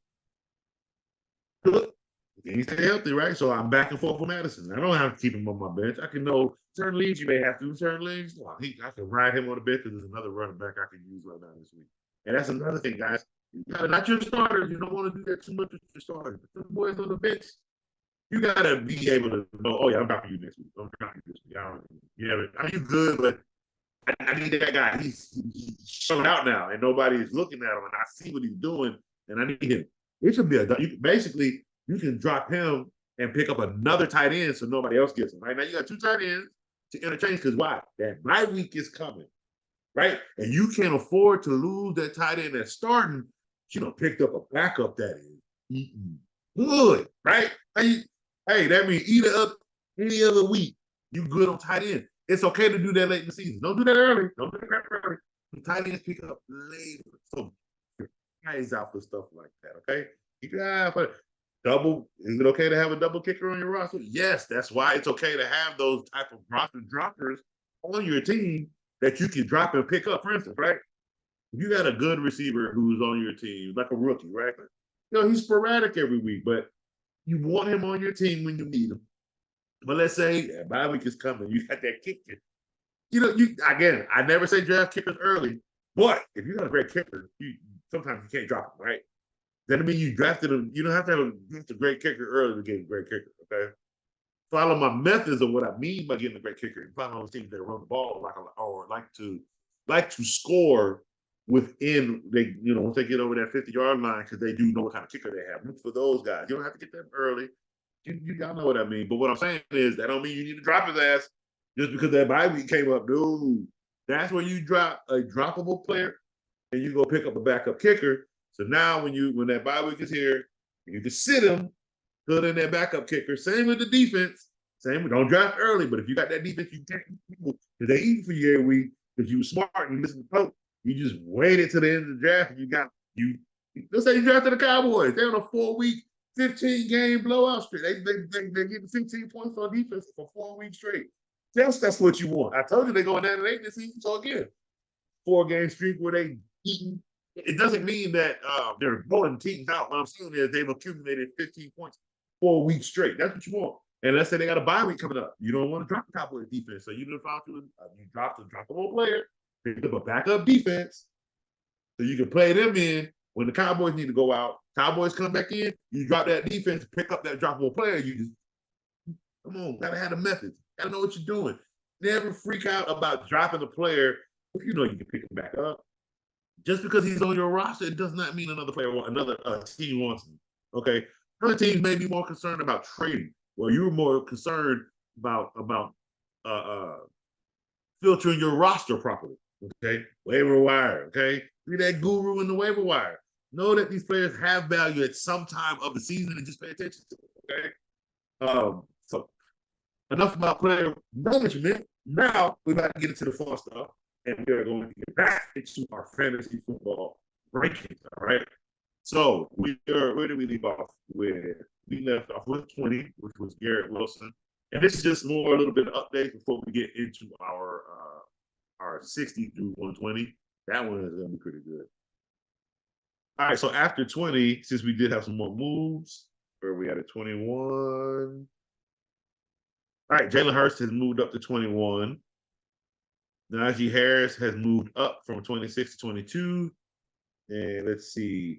He stay healthy, right? So I'm back and forth with Madison. I don't have to keep him on my bench. I can know certain leagues you may have to, certain leagues. Well, I can ride him on the bench because there's another running back I can use right now this week. And that's another thing, guys. You gotta, not your starters. You don't want to do that too much with your starters. But the boys on the bench, you gotta be able to know, oh yeah, I'm dropping you next week. I'm dropping you this week. I mean, you good, but I need that guy. He's showing out now, and nobody is looking at him, and I see what he's doing, and I need him. It should be basically you can drop him and pick up another tight end so nobody else gets him. Right now, you got 2 tight ends to interchange because why? That bye week is coming, right? And you can't afford to lose that tight end that's starting. Picked up a backup that is eating good, right? Hey, that means any other week you good on tight end. It's okay to do that late in the season. Don't do that early. Don't do that early. The tight ends pick up later. So eyes out for stuff like that, okay? Keep your eye out for it. Is it okay to have a double kicker on your roster? Yes, that's why it's okay to have those type of roster droppers on your team that you can drop and pick up, for instance, right? If you got a good receiver who's on your team, like a rookie, right? He's sporadic every week, but you want him on your team when you need him. But let's say bye week is coming, you got that kicker. Again, I never say draft kickers early, but if you got a great kicker, sometimes you can't drop him, right? That means you drafted him. You don't have to have a great kicker early to get a great kicker, okay? Follow my methods of what I mean by getting a great kicker. You find those teams that run the ball or like to score within once they get over that 50-yard line because they do know what kind of kicker they have. Look for those guys. You don't have to get them early. Y'all know what I mean. But what I'm saying is that don't mean you need to drop his ass just because that bye week came up, dude. That's where you drop a droppable player and you go pick up a backup kicker. So now when that bye week is here, you can sit him, put in that backup kicker. Same with the defense. Don't draft early, but if you got that defense, you can't because they eat for you every week because you were smart and you listened to coach. You just waited to the end of the draft and let's say you drafted the Cowboys. They're on a 4-week, 15-game blowout streak. They getting 15 points on defense for 4 weeks straight. That's what you want. I told you they're going 9-8 this season. So again, 4-game streak where they eating. It doesn't mean that they're blowing teams out. What I'm saying is they've accumulated 15 points 4 weeks straight. That's what you want. And let's say they got a bye week coming up. You don't want to drop the Cowboys defense. So you drop the whole player, pick up a backup defense, so you can play them in when the Cowboys need to go out. Cowboys come back in, you drop that defense, pick up that droppable player. You just come on, gotta have a method. Gotta know what you're doing. Never freak out about dropping a player if you know you can pick him back up. Just because he's on your roster, it does not mean another team wants him. Okay. Other teams may be more concerned about trading, or you're more concerned about uh, uh, filtering your roster properly. Okay, waiver wire. Okay, be that guru in the waiver wire. Know that these players have value at some time of the season and just pay attention to it. Okay, so enough about player management. Now we're about to get into the fun stuff, and we are going to get back into our fantasy football rankings. All right. So where did we leave off with? We left off with 20, which was Garrett Wilson, and this is just more a little bit of update before we get into our 60 through 120. That one is going to be pretty good. All right, so after 20, since we did have some more moves, where we had a 21. All right, Jalen Hurts has moved up to 21. Najee Harris has moved up from 26 to 22. And let's see,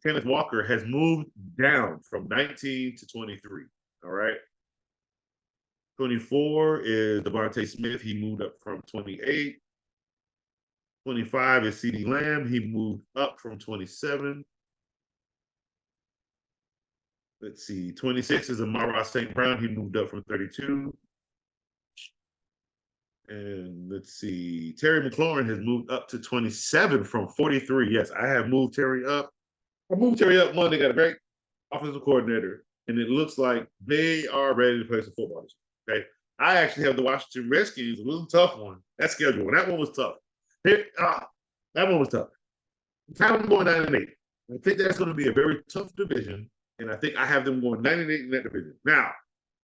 Kenneth Walker has moved down from 19 to 23. All right. 24 is Devontae Smith. He moved up from 28. 25 is CeeDee Lamb. He moved up from 27. Let's see, 26 is Amara St. Brown. He moved up from 32. And let's see, Terry McLaurin has moved up to 27 from 43. Yes, I have moved Terry up. I moved Terry up one. They got a great offensive coordinator, and it looks like they are ready to play some football. Okay, I actually have the Washington Redskins. It was a tough one. That schedule, that one was tough. That one was tough. Time I'm going 9-8. I think that's going to be a very tough division, and I think I have them going 9-8 in that division. Now,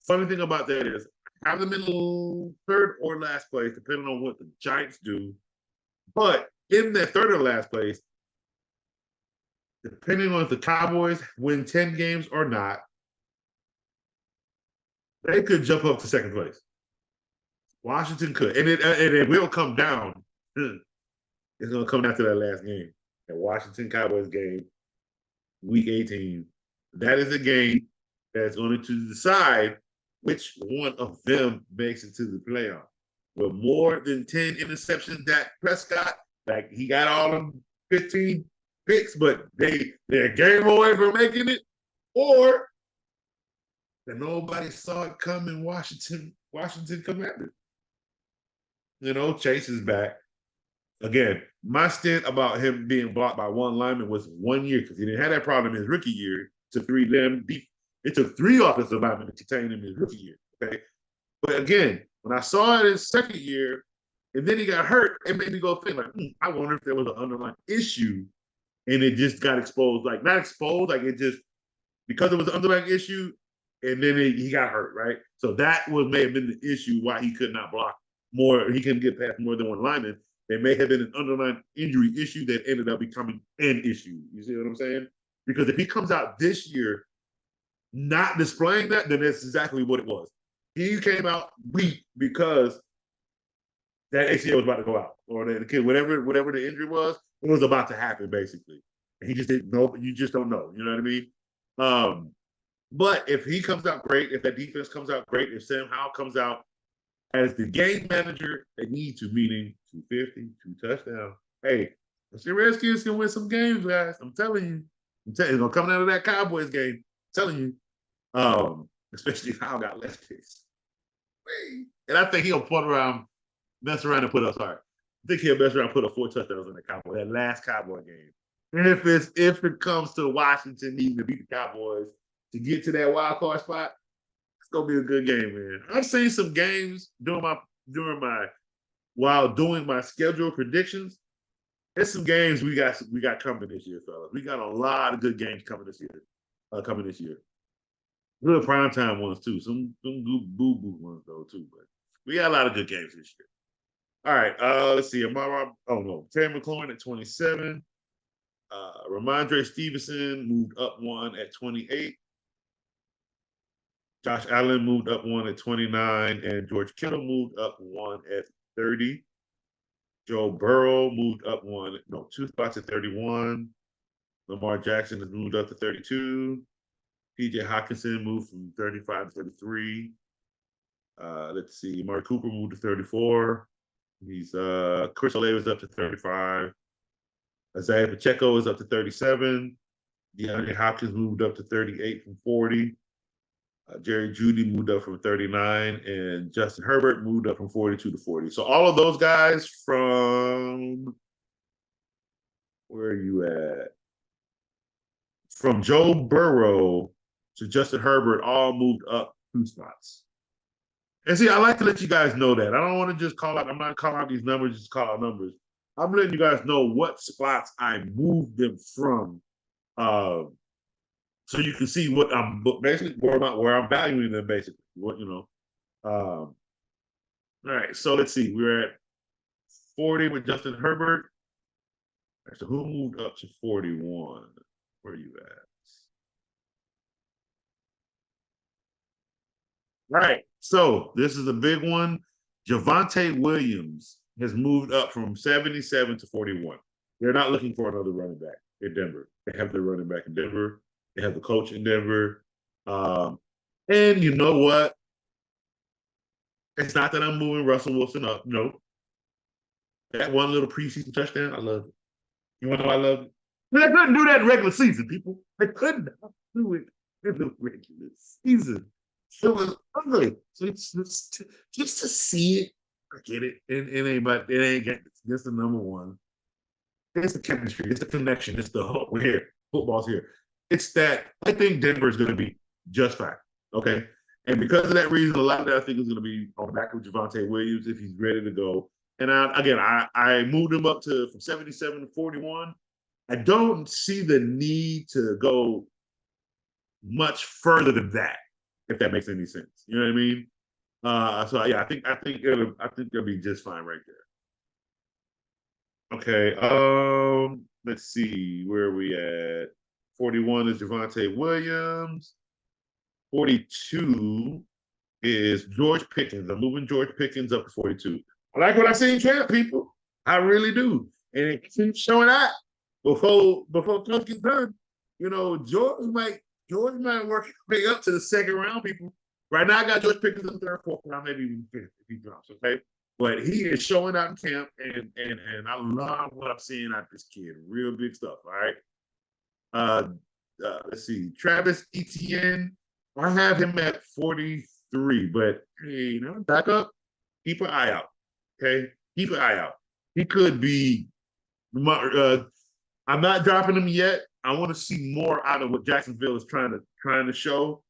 funny thing about that is I have them in third or last place, depending on what the Giants do. But in that third or last place, depending on if the Cowboys win 10 games or not, they could jump up to second place. Washington could. And it will come down. It's going to come down to that last game. That Washington Cowboys game, week 18. That is a game that's going to decide which one of them makes it to the playoff. With more than 10 interceptions, Dak Prescott, like he got all them 15 picks, but they're game away from making it, or that nobody saw it coming. Washington Commanders. You know, Chase is back. Again, my stint about him being blocked by one lineman was 1 year because he didn't have that problem in his rookie year. It took three offensive linemen to contain him in his rookie year. Okay. But again, when I saw it his second year, and then he got hurt, it made me go think like, I wonder if there was an underlying issue, and it just got exposed. Like not exposed, like it just because it was an underlying issue, and then he got hurt, right? So that may have been the issue why he could not block more. He couldn't get past more than one lineman. There may have been an underlying injury issue that ended up becoming an issue. You see what I'm saying? Because if he comes out this year not displaying that, then that's exactly what it was. He came out weak because that ACL was about to go out, or the kid, whatever the injury was, it was about to happen, basically. And he just didn't know. You just don't know. You know what I mean? But if he comes out great, if that defense comes out great, if Sam Howell comes out as the game manager they need to, meaning 250, 2 touchdowns. Hey, the Redskins can win some games, guys. I'm telling you. It's gonna come out of that Cowboys game. I'm telling you. Especially if Howell got less picks. And I think he'll mess around and put up. Sorry. I think he'll mess around and put up 4 touchdowns in the Cowboy, that last Cowboy game. And if it comes to Washington needing to beat the Cowboys to get to that wild card spot, it's gonna be a good game, man. I've seen some games while doing my schedule predictions. There's some games we got coming this year, fellas. We got a lot of good games coming this year. Good primetime ones too. Some good boo-boo ones though too. But we got a lot of good games this year. All right. Let's see. Terry McLaurin at 27. Ramondre Stevenson moved up 1 at 28. Josh Allen moved up 1 at 29, and George Kittle moved up 1 at 30. Joe Burrow moved up 2 spots at 31. Lamar Jackson has moved up to 32. PJ Hawkinson moved from 35 to 33. Let's see. Mark Cooper moved to 34. Chris Olave is up to 35. Isaiah Pacheco is up to 37. DeAndre Hopkins moved up to 38 from 40. Jerry Judy moved up from 39, and Justin Herbert moved up from 42 to 40. So all of those guys from where are you at? From Joe Burrow to Justin Herbert all moved up 2 spots. And see, I like to let you guys know that. I don't want to just call out, I'm not calling out these numbers, just call out numbers. I'm letting you guys know what spots I moved them from. Uh, so you can see what I'm basically where I'm valuing them basically. What you know. All right, so let's see. We're at 40 with Justin Herbert. Right, so who moved up to 41? Where are you at? Right. So this is a big one. Javonte Williams has moved up from 77 to 41. They're not looking for another running back in Denver. They have their running back in Denver. They have the coach in Denver. And you know what? It's not that I'm moving Russell Wilson up. No. That one little preseason touchdown, I love it. You want to know I love it? But they couldn't do that in regular season, people. They couldn't do it in the regular season. It was ugly. So it's just to see it, I get it. It ain't, but it ain't get this the number one. It's the chemistry, it's the connection, it's the hope. We're here. Football's here. It's that I think Denver is going to be just fine. Okay. And because of that reason, a lot of that I think is going to be on the back of Javonte Williams if he's ready to go. And I moved him up to from 77 to 41. I don't see the need to go much further than that, if that makes any sense. You know what I mean? So yeah, I think it'll be just fine right there. Okay. Let's see where are we at. 41 is Javonte Williams. 42 is George Pickens. I'm moving George Pickens up to 42. I like what I see in camp, people. I really do. And it keeps showing out before Coach gets done. You know, George might work his way up to the second round, people. Right now, I got George Pickens in the third, fourth round, maybe even fifth if he drops, okay? But he is showing out in camp, and I love what I'm seeing out of this kid. Real big stuff, all right? Let's see. Travis Etienne, I have him at 43, but hey, back up. Keep an eye out. Okay, keep an eye out. He could be. I'm not dropping him yet. I want to see more out of what Jacksonville is trying to show.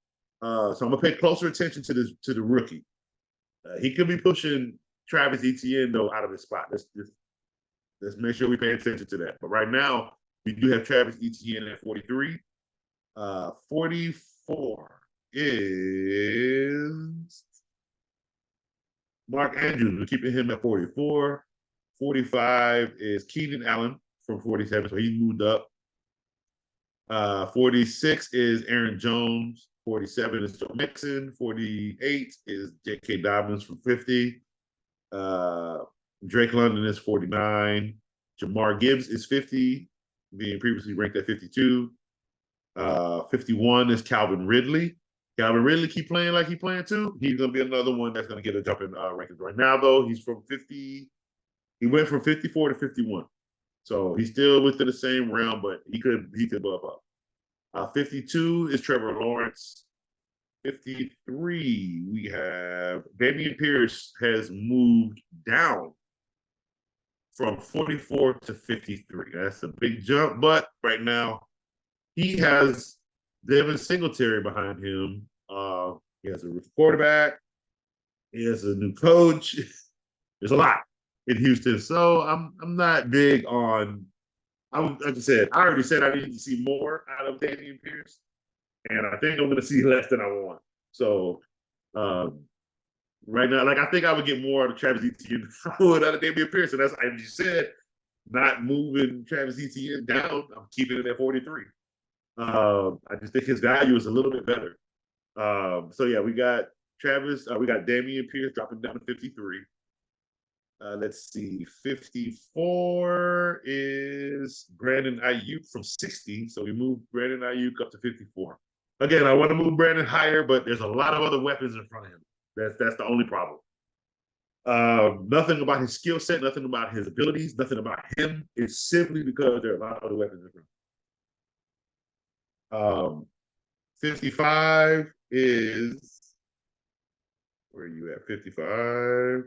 So I'm gonna pay closer attention to the rookie. He could be pushing Travis Etienne though out of his spot. Let's make sure we pay attention to that. But right now we do have Travis Etienne at 43. 44 is Mark Andrews. We're keeping him at 44. 45 is Keenan Allen from 47, so he moved up. 46 is Aaron Jones. 47 is Joe Mixon. 48 is J.K. Dobbins from 50. Drake London is 49. Jamar Gibbs is 50, being previously ranked at 52. 51 is Calvin Ridley. Calvin Ridley keep playing like he's playing too. He's gonna be another one that's gonna get a jump in rankings. Right now, though, he's from 50. He went from 54 to 51, so he's still within the same realm, but he could bump up. 52 is Trevor Lawrence. 53, we have Dameon Pierce has moved down from 44 to 53. That's a big jump, but right now he has Devin Singletary behind him. He has a quarterback. He has a new coach. There's a lot in Houston, so I'm not big on. Like I said, I already said I need to see more out of Dameon Pierce, and I think I'm going to see less than I want. So right now, like I think I would get more out of Travis Etienne than I would out of Dameon Pierce, and that's as you said, not moving Travis Etienne down. I'm keeping it at 43. I just think his value is a little bit better. So yeah, we got Travis, we got Dameon Pierce dropping down to 53. Let's see, 54 is Brandon Ayuk from 60. So we moved Brandon Ayuk up to 54. Again, I want to move Brandon higher, but there's a lot of other weapons in front of him. That's the only problem. Nothing about his skill set, nothing about his abilities, nothing about him. It's simply because there are a lot of other weapons in front of him. Um, 55 is where are you at? 55.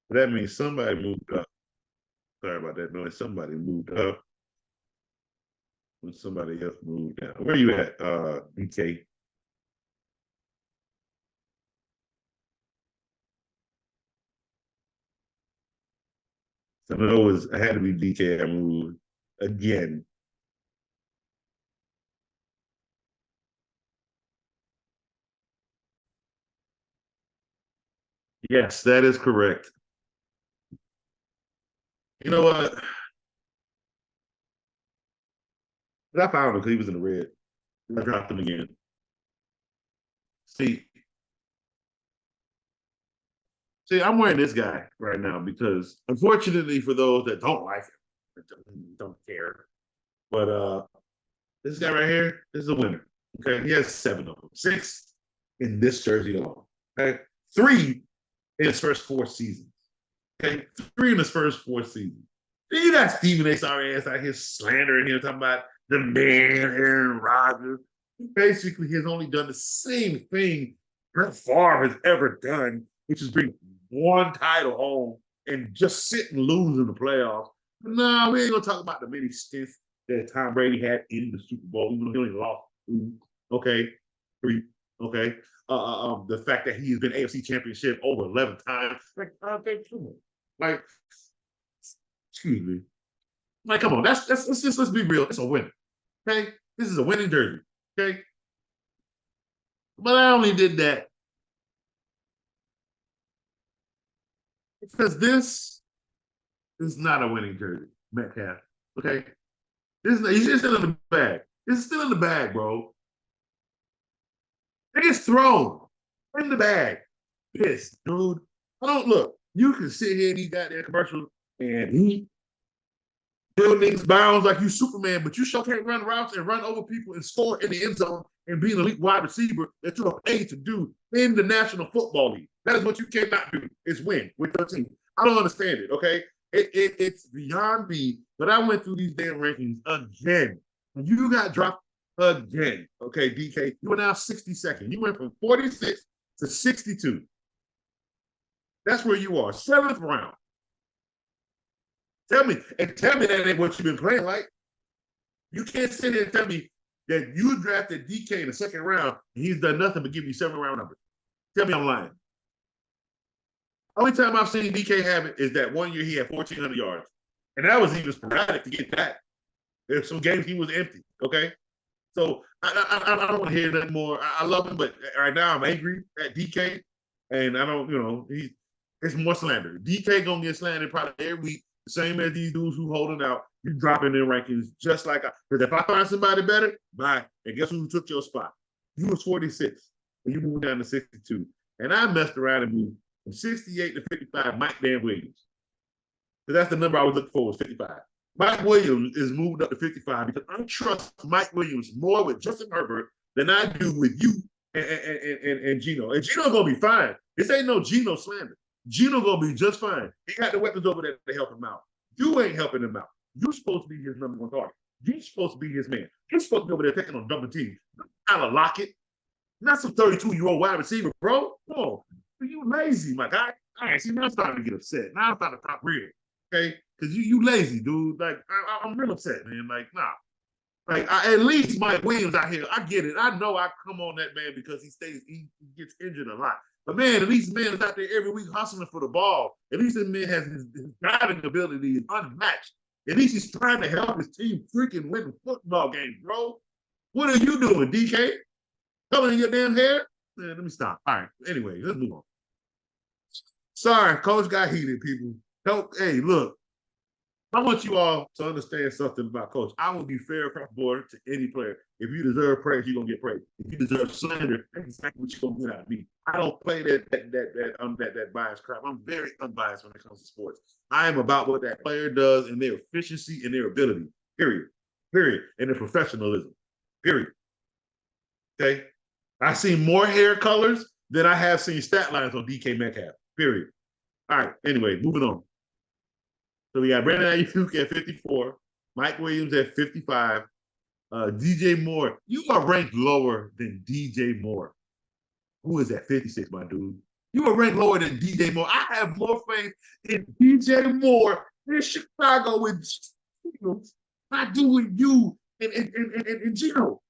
That means somebody moved up. Sorry about that noise. Somebody moved up when somebody else moved down. Where you at, DK? So I know it had to be DK. I moved again. Yes, that is correct. You know what? I found him because he was in the red. I dropped him again. See, see, I'm wearing this guy right now because, unfortunately, for those that don't like him, don't care. But this guy right here is a winner. Okay, he has 7 of them, 6 in this jersey alone. Okay, 3 in his first 4 seasons. Okay, 3 in his first 4 seasons. Then you got Stephen A. Sorry ass out here slandering him, talking about the man Aaron Rodgers. He basically has only done the same thing Brett Favre has ever done, which is bring one title home and just sit and lose in the playoffs. No, we ain't gonna talk about the many stints that Tom Brady had in the Super Bowl, even though he only lost 2. Okay, 3. Okay, the fact that he's been AFC Championship over 11 times, like, like, excuse me, like, come on, let's be real. It's a win. Okay, this is a winning jersey. Okay, but I only did that because this is not a winning jersey, Metcalf. Okay, he's still in the bag. It's still in the bag, bro. It gets thrown in the bag. Piss, dude. I don't look. You can sit here and eat that commercial and eat buildings, bounds like you Superman, but you sure can't run routes and run over people and score in the end zone and be an elite wide receiver that you are paid to do in the National Football League. That is what you cannot do, is win with your team. I don't understand it, okay? It's beyond me, but I went through these damn rankings again. And you got dropped again, okay, DK? You are now 62nd. You went from 46 to 62. That's where you are, 7th round. Tell me that ain't what you've been playing like. You can't sit here and tell me that you drafted DK in the 2nd round and he's done nothing but give you 7th round numbers. Tell me I'm lying. Only time I've seen DK have it is that one year he had 1,400 yards. And that was even sporadic to get that. There's some games he was empty. Okay. So I don't want to hear that more. I love him, but right now I'm angry at DK. And I don't, it's more slander. DK gonna get slandered probably every week, the same as these dudes who holding out. You dropping their rankings just like because if I find somebody better, bye. And guess who took your spot? You was 46, and you moved down to 62. And I messed around and moved from 68 to 55, Mike Dan Williams. So that's the number I was looking for, was 55. Mike Williams is moved up to 55 because I trust Mike Williams more with Justin Herbert than I do with you and Gino. And Gino's gonna be fine. This ain't no Gino slander. Gino gonna be just fine. He got the weapons over there to help him out. You ain't helping him out. You're supposed to be his number 1 target. You're supposed to be his man. You're supposed to be over there taking on double teams. Out of Lockett. Not some 32-year-old wide receiver, bro. No, you lazy, my guy. All right, see, now I'm starting to get upset. Now I'm starting to talk real, okay? Because you lazy, dude. Like, I'm real upset, man. Like, nah. Like, at least Mike Williams out here, I get it. I know I come on that man because he gets injured a lot. But man, at least man is out there every week hustling for the ball. At least that man has his driving ability is unmatched. At least he's trying to help his team freaking win football games, bro. What are you doing, DK? Coloring your damn hair? Man, let me stop. All right. Anyway, let's move on. Sorry, coach got heated, people. Hey, look, I want you all to understand something about coach. I will be fair across the board to any player. If you deserve praise, you're gonna get praise. If you deserve slander, that's exactly what you're gonna get out of me. I don't play that biased crap. I'm very unbiased when it comes to sports. I am about what that player does and their efficiency and their ability. Period. Period. And their professionalism. Period. Okay. I've seen more hair colors than I have seen stat lines on DK Metcalf. Period. All right. Anyway, moving on. So we got Brandon Ayuk at 54, Mike Williams at 55, DJ Moore. You are ranked lower than DJ Moore. Who is at 56, my dude? You are ranked lower than DJ Moore. I have more faith in DJ Moore than Chicago with I do with you and Gino.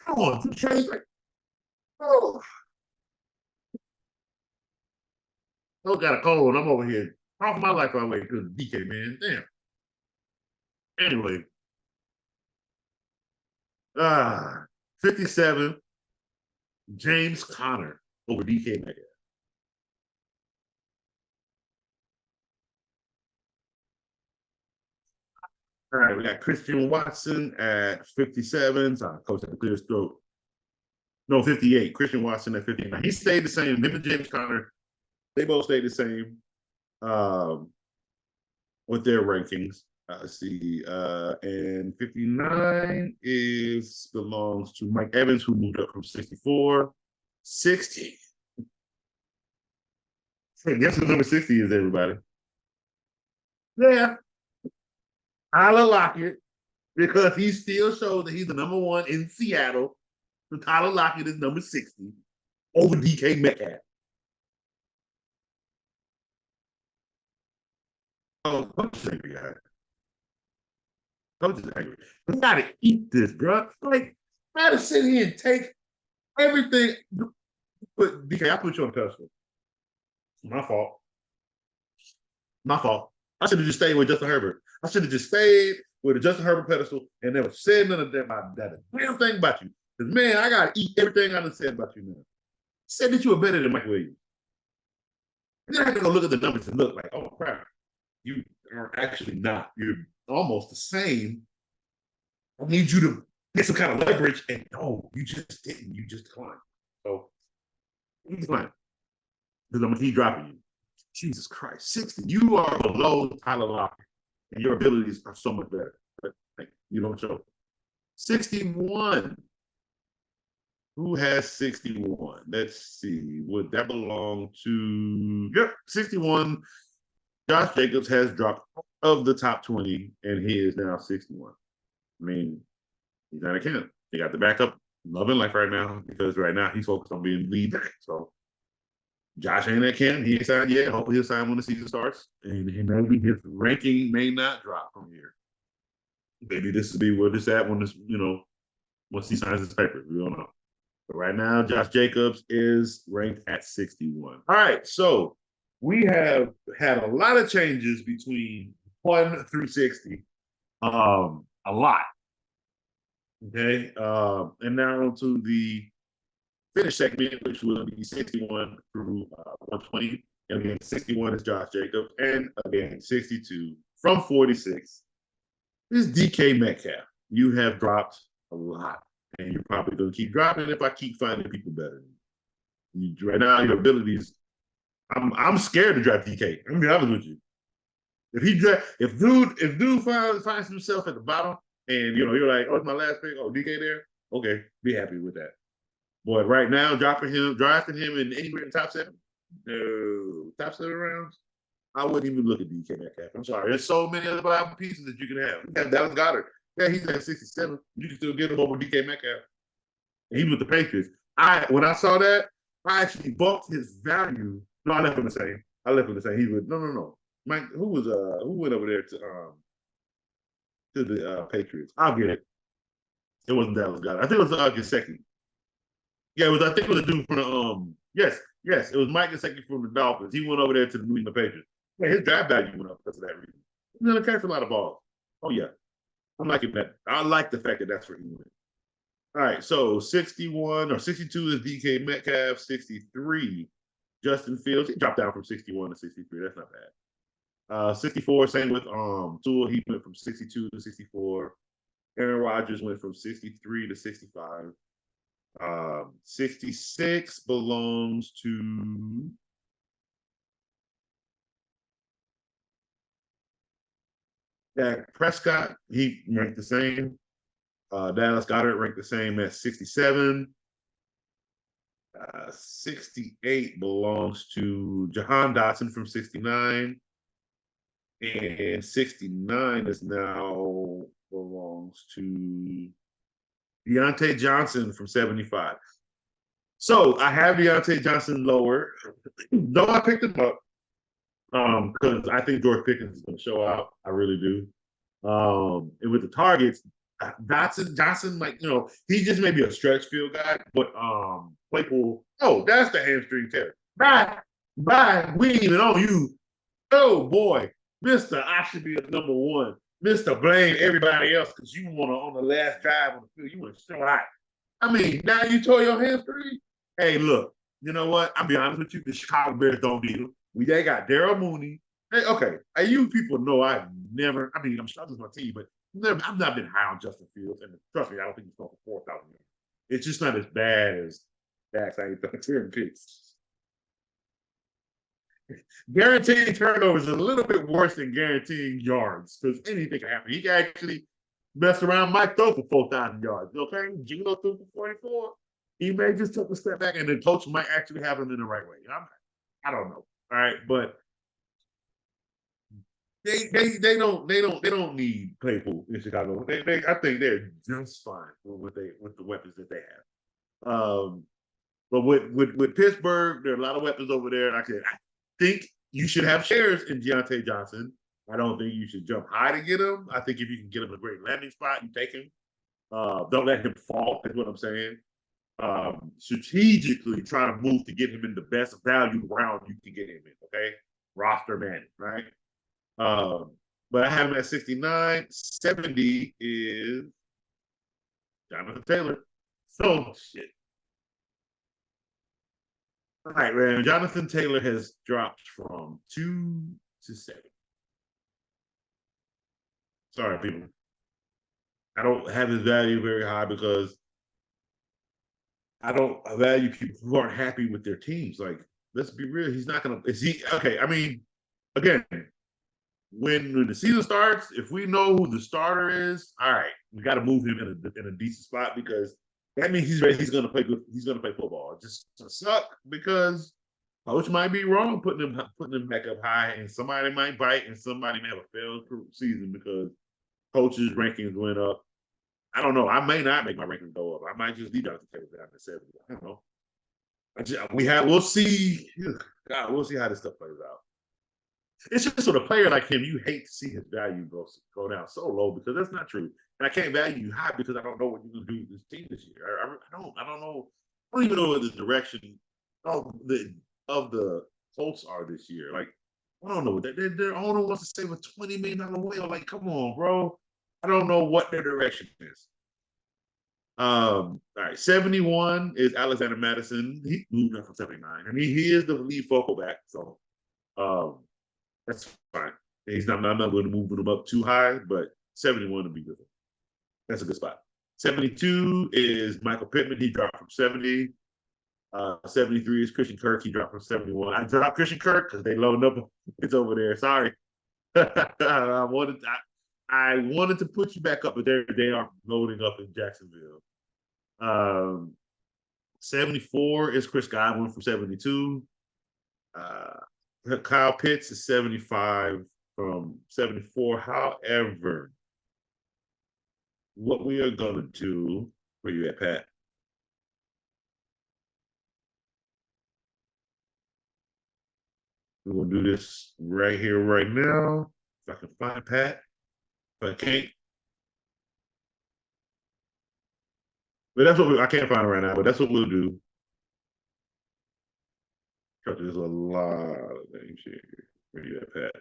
Come on, okay? Like, oh, I got a cold. I'm over here off my life away to the DK, man. Damn. Anyway, 57, James Conner over DK Metcalf. All right, we got Christian Watson at 57. Sorry, coach had a clear throat. No, 58. Christian Watson at 59. He stayed the same. Him and James Conner, they both stayed the same with their rankings. Let's see. And 59 belongs to Mike Evans, who moved up from 64. 60. Guess who number 60 is, everybody? Yeah. Tyler Lockett, because he still shows that he's the number one in Seattle. So Tyler Lockett is number 60 over DK Metcalf. Oh, coach is angry, guys. Coach is angry. We gotta eat this, bro. Like, I gotta sit here and take everything. But DK, I put you on the pedestal. My fault. My fault. I should have just stayed with Justin Herbert. I should have just stayed with the Justin Herbert pedestal and never said none of that damn thing about you. Because, man, I got to eat everything I done said about you now. Said that you were better than Mike Williams. And then I had to go look at the numbers and look like, oh, crap. You are actually not. You're almost the same. I need you to get some kind of leverage. And no, you just didn't. You just declined. So, you declined. Because I'm going to keep dropping you. Jesus Christ, 60. You are below Tyler Lockett, and your abilities are so much better. But you don't show. 61. Who has 61? Let's see. Would that belong to? Yep, 61. Josh Jacobs has dropped of the top 20, and he is now 61. I mean, he's not a camp. He got the backup loving life right now because right now he's focused on being lead back. So Josh ain't at camp. He ain't signed yet. Hopefully he'll sign when the season starts. And maybe his ranking may not drop from here. Maybe this will be where this at when this, once he signs his papers. We don't know. But right now, Josh Jacobs is ranked at 61. All right, so we have had a lot of changes between 1 through 60. A lot. Okay. And now to the finish segment, which will be 61 through 120. And again, 61 is Josh Jacobs. And again, 62 from 46 is DK Metcalf. You have dropped a lot. And you're probably going to keep dropping if I keep finding people better. Right now, your abilities, I'm scared to draft DK. I'm going to be honest with you. If dude finds himself at the bottom and, you're like, oh, it's my last pick. Oh, DK there? Okay, be happy with that. But right now, drafting him in anywhere in top 7, no, top 7 rounds, I wouldn't even look at DK Metcalf. I'm sorry. There's so many other viable pieces that you can have. You have Dallas Goedert. Yeah, he's at 67. You can still get him over DK Metcalf. And he was the Patriots. When I saw that, I actually bumped his value. No, I left him the same. He was no. Mike, who went over there to the Patriots? I'll get it. It wasn't Dallas Goedert. I think it was Gesicki. Yeah, I think it was a dude from the yes, it was Mike Gesicki from the Dolphins. He went over there to the New England Patriots. Yeah, his draft value went up because of that reason. He's gonna catch a lot of balls. Oh yeah. I'm liking that. I like the fact that that's where he went. All right, so 61 or 62 is DK Metcalf, 63 Justin Fields. He dropped down from 61 to 63. That's not bad. 64, same with Tua. He went from 62 to 64. Aaron Rodgers went from 63 to 65. 66 belongs to Dak Prescott. He ranked the same. Dallas Goedert ranked the same at 67. 68 belongs to Jahan Dotson from 69. And 69 is now belongs to Deontay Johnson from 75. So I have Deontay Johnson lower. Though I picked him up because I think George Pickens is going to show out. I really do. And with the targets, Johnson, like, he just may be a stretch field guy, but Claypool, oh, that's the hamstring tear. Bye. We ain't even on you. Oh boy, Mister, I should be the number one. Mister, blame everybody else because you want to on the last drive on the field. You want to show out. I mean, now you tore your hamstring. Hey, look, you know what? I'll be honest with you. The Chicago Bears don't need him. They got Daryl Mooney. Hey, okay, you people know I've never. I mean, I'm struggling with my team, but I've not been high on Justin Fields, and trust me, I don't think he's going for 4,000. It's just not as bad as Dax. I ain't 10 picks. Guaranteeing turnovers is a little bit worse than guaranteeing yards because anything can happen. He can actually mess around, might throw for 4,000 yards. Okay, Gino threw for 44. He may just take a step back, and the coach might actually have him in the right way. I don't know. All right, but they don't need Claypool in Chicago. I think they're just fine with the weapons that they have. But with Pittsburgh, there are a lot of weapons over there. I think you should have shares in Deontay Johnson. I don't think you should jump high to get him. I think if you can get him a great landing spot, you take him. Don't let him fall, is what I'm saying. Strategically try to move to get him in the best value round you can get him in, okay? Roster man, right? But I have him at 69. 70 is Jonathan Taylor. So shit. All right, man. Jonathan Taylor has dropped from 2 to 7. Sorry, people. I don't have his value very high because I don't value people who aren't happy with their teams. Like, let's be real. He's not going to. Is he? Okay. I mean, again, when the season starts, if we know who the starter is, all right, we got to move him in a decent spot because that means he's ready. He's going to play good. He's going to play football. It just suck because coach might be wrong putting him back up high, and somebody might bite, and somebody may have a failed season because coaches' rankings went up. I don't know. I may not make my rankings go up. I might just leave Dr. Taylor down to 70. I don't know. We'll see. God, we'll see how this stuff plays out. It's just sort of player like him, you hate to see his value go down so low because that's not true. And I can't value you high because I don't know what you're gonna do with this team this year. I don't know. I don't even know what the direction of the Colts are this year. Like, I don't know. Their owner wants to save a $20 million whale. Like, come on, bro. I don't know what their direction is. All right, 71 is Alexander Madison. He moved up from 79. I mean, he is the lead focal back, so that's fine. I'm not going to move him up too high, but 71 would be good. That's a good spot. 72 is Michael Pittman. He dropped from 70. 73 is Christian Kirk. He dropped from 71. I dropped Christian Kirk because they loaded up. It's over there. Sorry. I wanted to put you back up, but they are loading up in Jacksonville. 74 is Chris Godwin from 72. Kyle Pitts is 75 from 74. However, what we are going to do, where you at, Pat? We're going to do this right here, right now. If I can find Pat. If I can't. But that's what I can't find it right now, but that's what we'll do. There's a lot of things here. Where you at, Pat?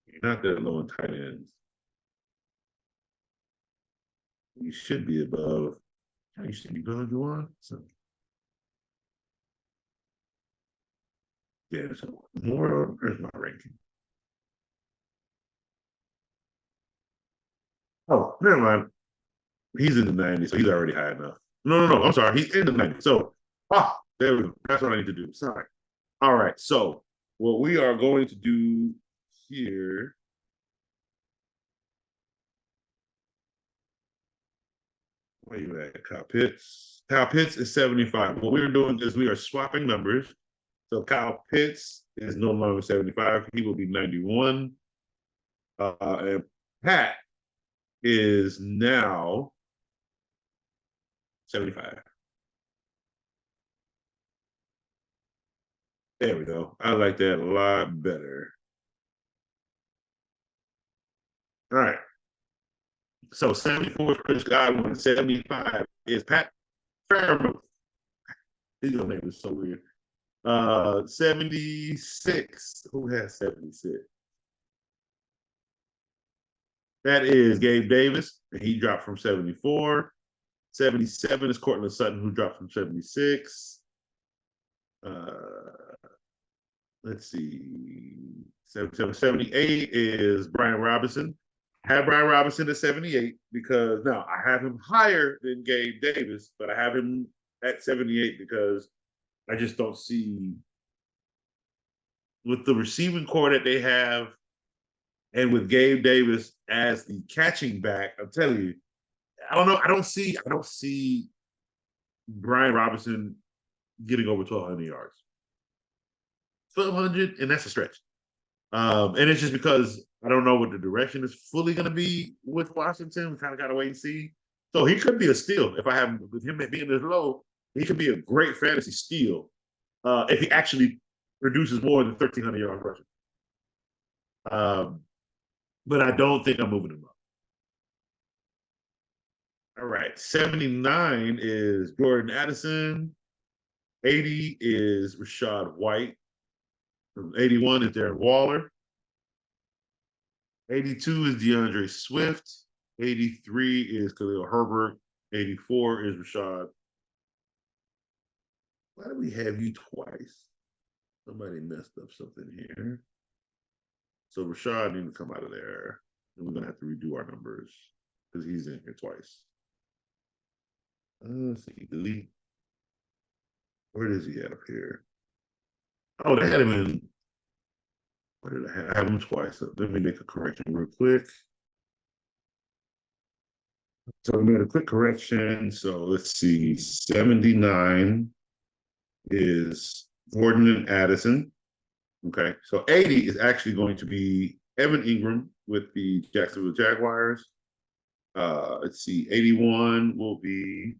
You're not that low in tight ends. You should be above. You should be above Juwan. So, yeah, so more. Where's my ranking? Oh, never mind. He's in the 90s, so he's already high enough. No. I'm sorry. He's in the 90s. So, there we go. That's what I need to do. Sorry. All right. So, what we are going to do here. Where you at, Kyle Pitts? Kyle Pitts is 75. What we're doing is we are swapping numbers. So Kyle Pitts is no longer 75. He will be 91. And Pat is now 75. There we go. I like that a lot better. All right. So 74 is Chris Godwin, 75 is Pat Fairmouth. His name is so weird. 76. Who has 76? That is Gabe Davis, and he dropped from 74. 77 is Cortland Sutton, who dropped from 76. Uh, let's see. 78 is Brian Robinson. I have Brian Robinson at 78 because now I have him higher than Gabe Davis, but I have him at 78 because I just don't see with the receiving core that they have and with Gabe Davis as the catching back, I'm telling you, I don't know. I don't see Brian Robinson getting over 1,200 yards. 1,200, and that's a stretch. And it's just because I don't know what the direction is fully going to be with Washington. We kind of got to wait and see. So he could be a steal if I have with him being this low. He could be a great fantasy steal if he actually produces more than 1,300 yards rushing. But I don't think I'm moving him up. All right, 79 is Jordan Addison. 80 is Rashad White. 81 is Darren Waller. 82 is DeAndre Swift. 83 is Khalil Herbert. 84 is Rashad. Why do we have you twice? Somebody messed up something here. So Rashad needs to come out of there. And we're going to have to redo our numbers because he's in here twice. Let's see, delete. Where is he at up here? Oh, they had him in. What did I have? I have him twice. So let me make a correction real quick. So we made a quick correction. So let's see. 79 is Gordon and Addison. Okay. So 80 is actually going to be Evan Ingram with the Jacksonville Jaguars. Let's see. 81 will be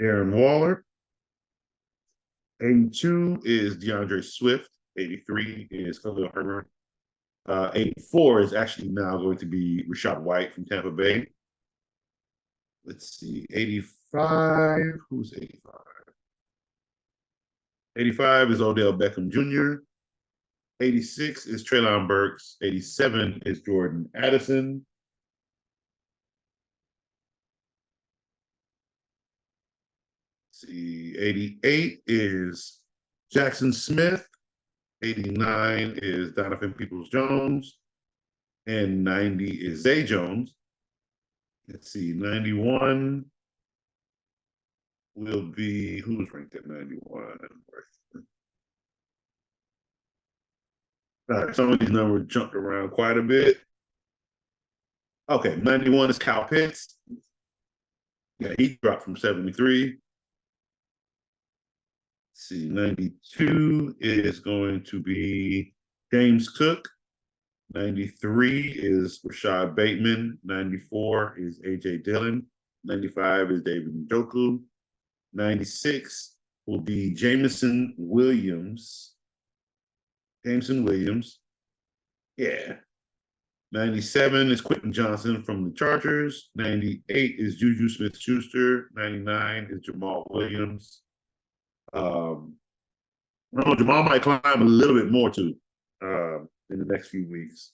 Darren Waller. 82 is DeAndre Swift. 83 is Khalil Herbert. 84 is actually now going to be Rashad White from Tampa Bay. Let's see, 85. Who's 85? 85 is Odell Beckham Jr. 86 is Treylon Burks. 87 is Jordan Addison. Let's see, 88 is Jackson Smith. 89 is Donovan Peoples-Jones. And 90 is Zay Jones. Let's see, 91 will be, who's ranked at 91? All right, some of these numbers jumped around quite a bit. Okay, 91 is Kyle Pitts. Yeah, he dropped from 73. Let's see, 92 is going to be James Cook. 93 is Rashad Bateman. 94 is A.J. Dillon. 95 is David Njoku. 96 will be Jameson Williams. Jameson Williams. Yeah. 97 is Quentin Johnson from the Chargers. 98 is Juju Smith-Schuster. 99 is Jamal Williams. Jamal might climb a little bit more too in the next few weeks.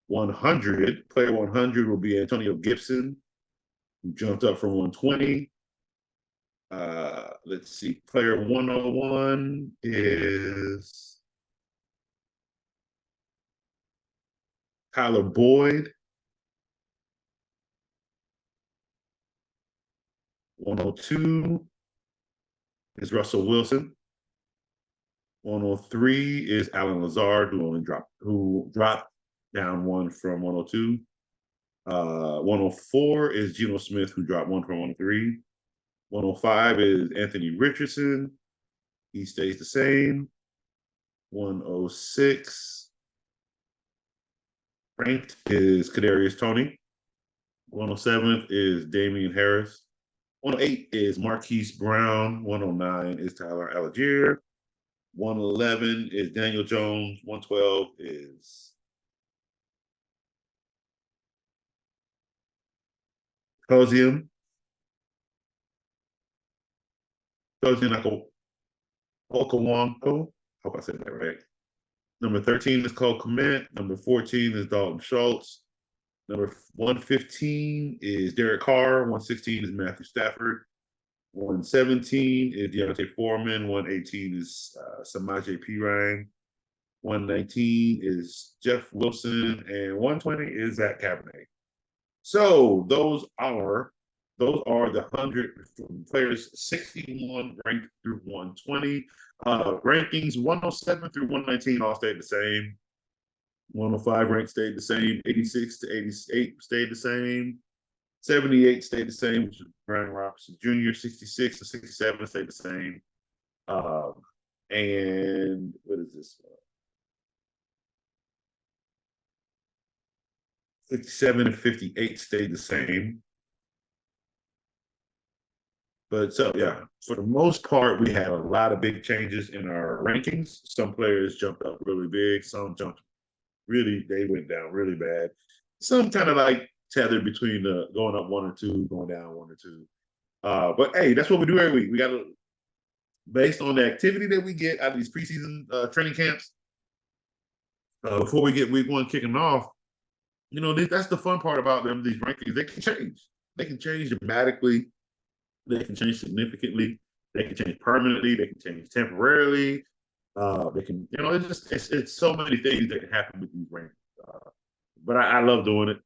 100, player 100 will be Antonio Gibson, who jumped up from 120. Let's see, player 101 is Tyler Boyd. 102 is Russell Wilson. 103 is Alan Lazard, who dropped down one from 102. 104 is Geno Smith, who dropped 1 from 103. 105 is Anthony Richardson. He stays the same. 106 ranked is Kadarius Toney. 107th is Damian Harris. 108 is Marquise Brown. 109 is Tyler Algier. 111 is Daniel Jones. 112 is Cozium. Cozium Okawanko. Hope I said that right. Number 13 is Cole Kmet. Number 14 is Dalton Schultz. Number 115 is Derek Carr. 116 is Matthew Stafford. 117 is Deontay Foreman. 118 is Samaje Perine. 119 is Jeff Wilson. And 120 is Zach Cabernet. So those are the 100 players, 61 ranked through 120. Rankings 107 through 119 all stayed the same. 105 rank stayed the same. 86 to 88 stayed the same. 78 stayed the same, which is Brian Robinson Jr. 66 to 67 stayed the same. And what is this? 57 and 58 stayed the same. But so, yeah, for the most part, we had a lot of big changes in our rankings. Some players jumped up really big. Some jumped really, they went down really bad. Some kind of like tethered between the going up 1 or 2, going down 1 or 2. But hey, that's what we do every week. We got to, based on the activity that we get out of these preseason training camps, before we get week 1 kicking off, you know, that's the fun part about them, these rankings. They can change. They can change dramatically. They can change significantly. They can change permanently. They can change temporarily. They can, you know, it's so many things that can happen with these rankings. But I love doing it.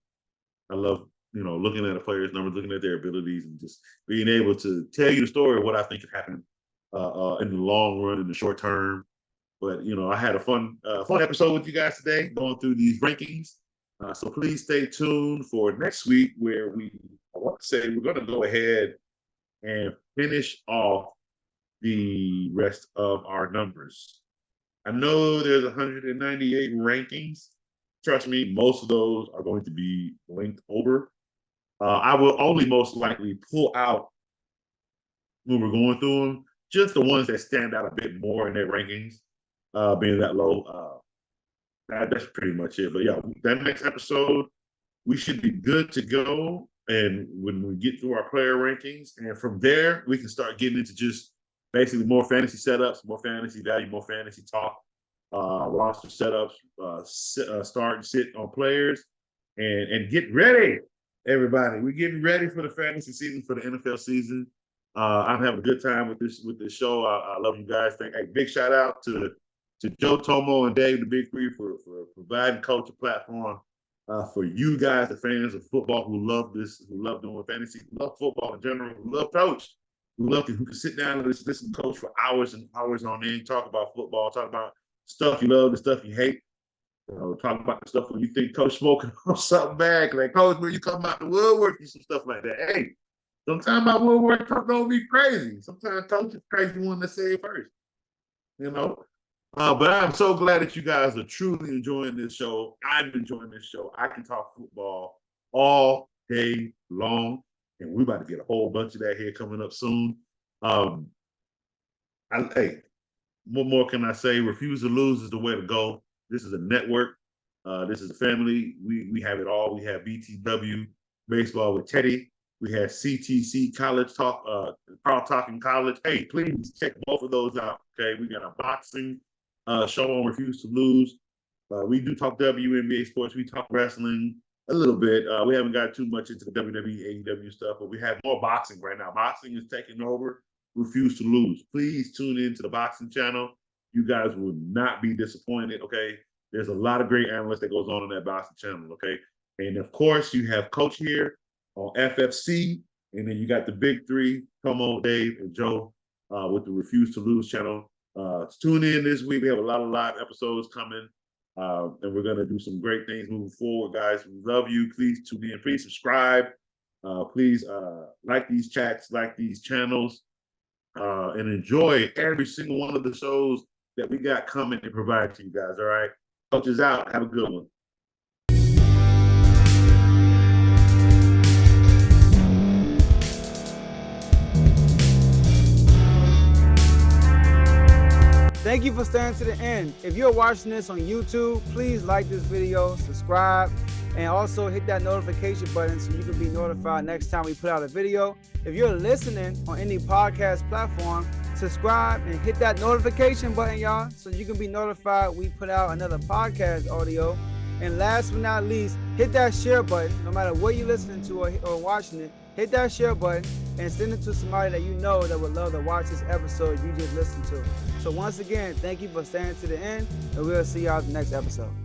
I love, you know, looking at a player's numbers, looking at their abilities, and just being able to tell you the story of what I think could happen in the long run, in the short term. But you know, I had a fun episode with you guys today, going through these rankings. So please stay tuned for next week, where I want to say we're going to go ahead and finish off the rest of our numbers. I know there's 198 rankings. Trust me, most of those are going to be linked over. I will only most likely pull out, when we're going through them, just the ones that stand out a bit more in their rankings, being that low. That's pretty much it. But yeah, that next episode, we should be good to go. And when we get through our player rankings, and from there, we can start getting into just basically more fantasy setups, more fantasy value, more fantasy talk, roster setups, start and sit on players, and get ready, everybody. We're getting ready for the fantasy season, for the NFL season. I'm having a good time with this show. I love you guys. Hey, big shout out to Joe Tomo and Dave, the Big Three, for providing Coach a platform for you guys, the fans of football who love this, who love doing fantasy, who love football in general, who love Coach, who can sit down and listen to Coach for hours and hours on end, talk about football, talk about stuff you love, the stuff you hate. You know, talk about the stuff when you think Coach smoking on something bad, like Coach, when you come out the woodwork, some stuff like that. Hey, sometimes my woodwork don't be crazy. Sometimes Coach is crazy one to say it first. You know, but I'm so glad that you guys are truly enjoying this show. I'm enjoying this show. I can talk football all day long, and we're about to get a whole bunch of that here coming up soon. Hey, what more can I say? Refuse to lose is the way to go. This is a network. This is a family. We have it all. We have BTW baseball with Teddy. We have CTC College Talk, Carl Talking College. Hey, please check both of those out. Okay, we got a boxing show on Refuse to Lose. We do talk WNBA sports. We talk wrestling a little bit. We haven't got too much into the WWE, AEW stuff, but we have more boxing right now. Boxing is taking over Refuse to Lose. Please tune in to the boxing channel. You guys will not be disappointed, okay? There's a lot of great analysts that goes on in that boxing channel, okay? And of course, you have Coach here on FFC, and then you got the Big Three, Tomo, Dave, and Joe with the Refuse to Lose channel. Tune in this week. We have a lot of live episodes coming. And we're going to do some great things moving forward, guys. We love you. Please tune in. Please subscribe. Please like these chats, like these channels, and enjoy every single one of the shows that we got coming to provide to you guys. All right. Coach is out. Have a good one. Thank you for staying to the end. If you're watching this on YouTube, please like this video, subscribe, and also hit that notification button so you can be notified next time we put out a video. If you're listening on any podcast platform, subscribe and hit that notification button, y'all, so you can be notified we put out another podcast audio. And last but not least, hit that share button. No matter what you're listening to or watching it, hit that share button and send it to somebody that you know that would love to watch this episode you just listened to. So once again, thank you for staying to the end, and we'll see y'all in the next episode.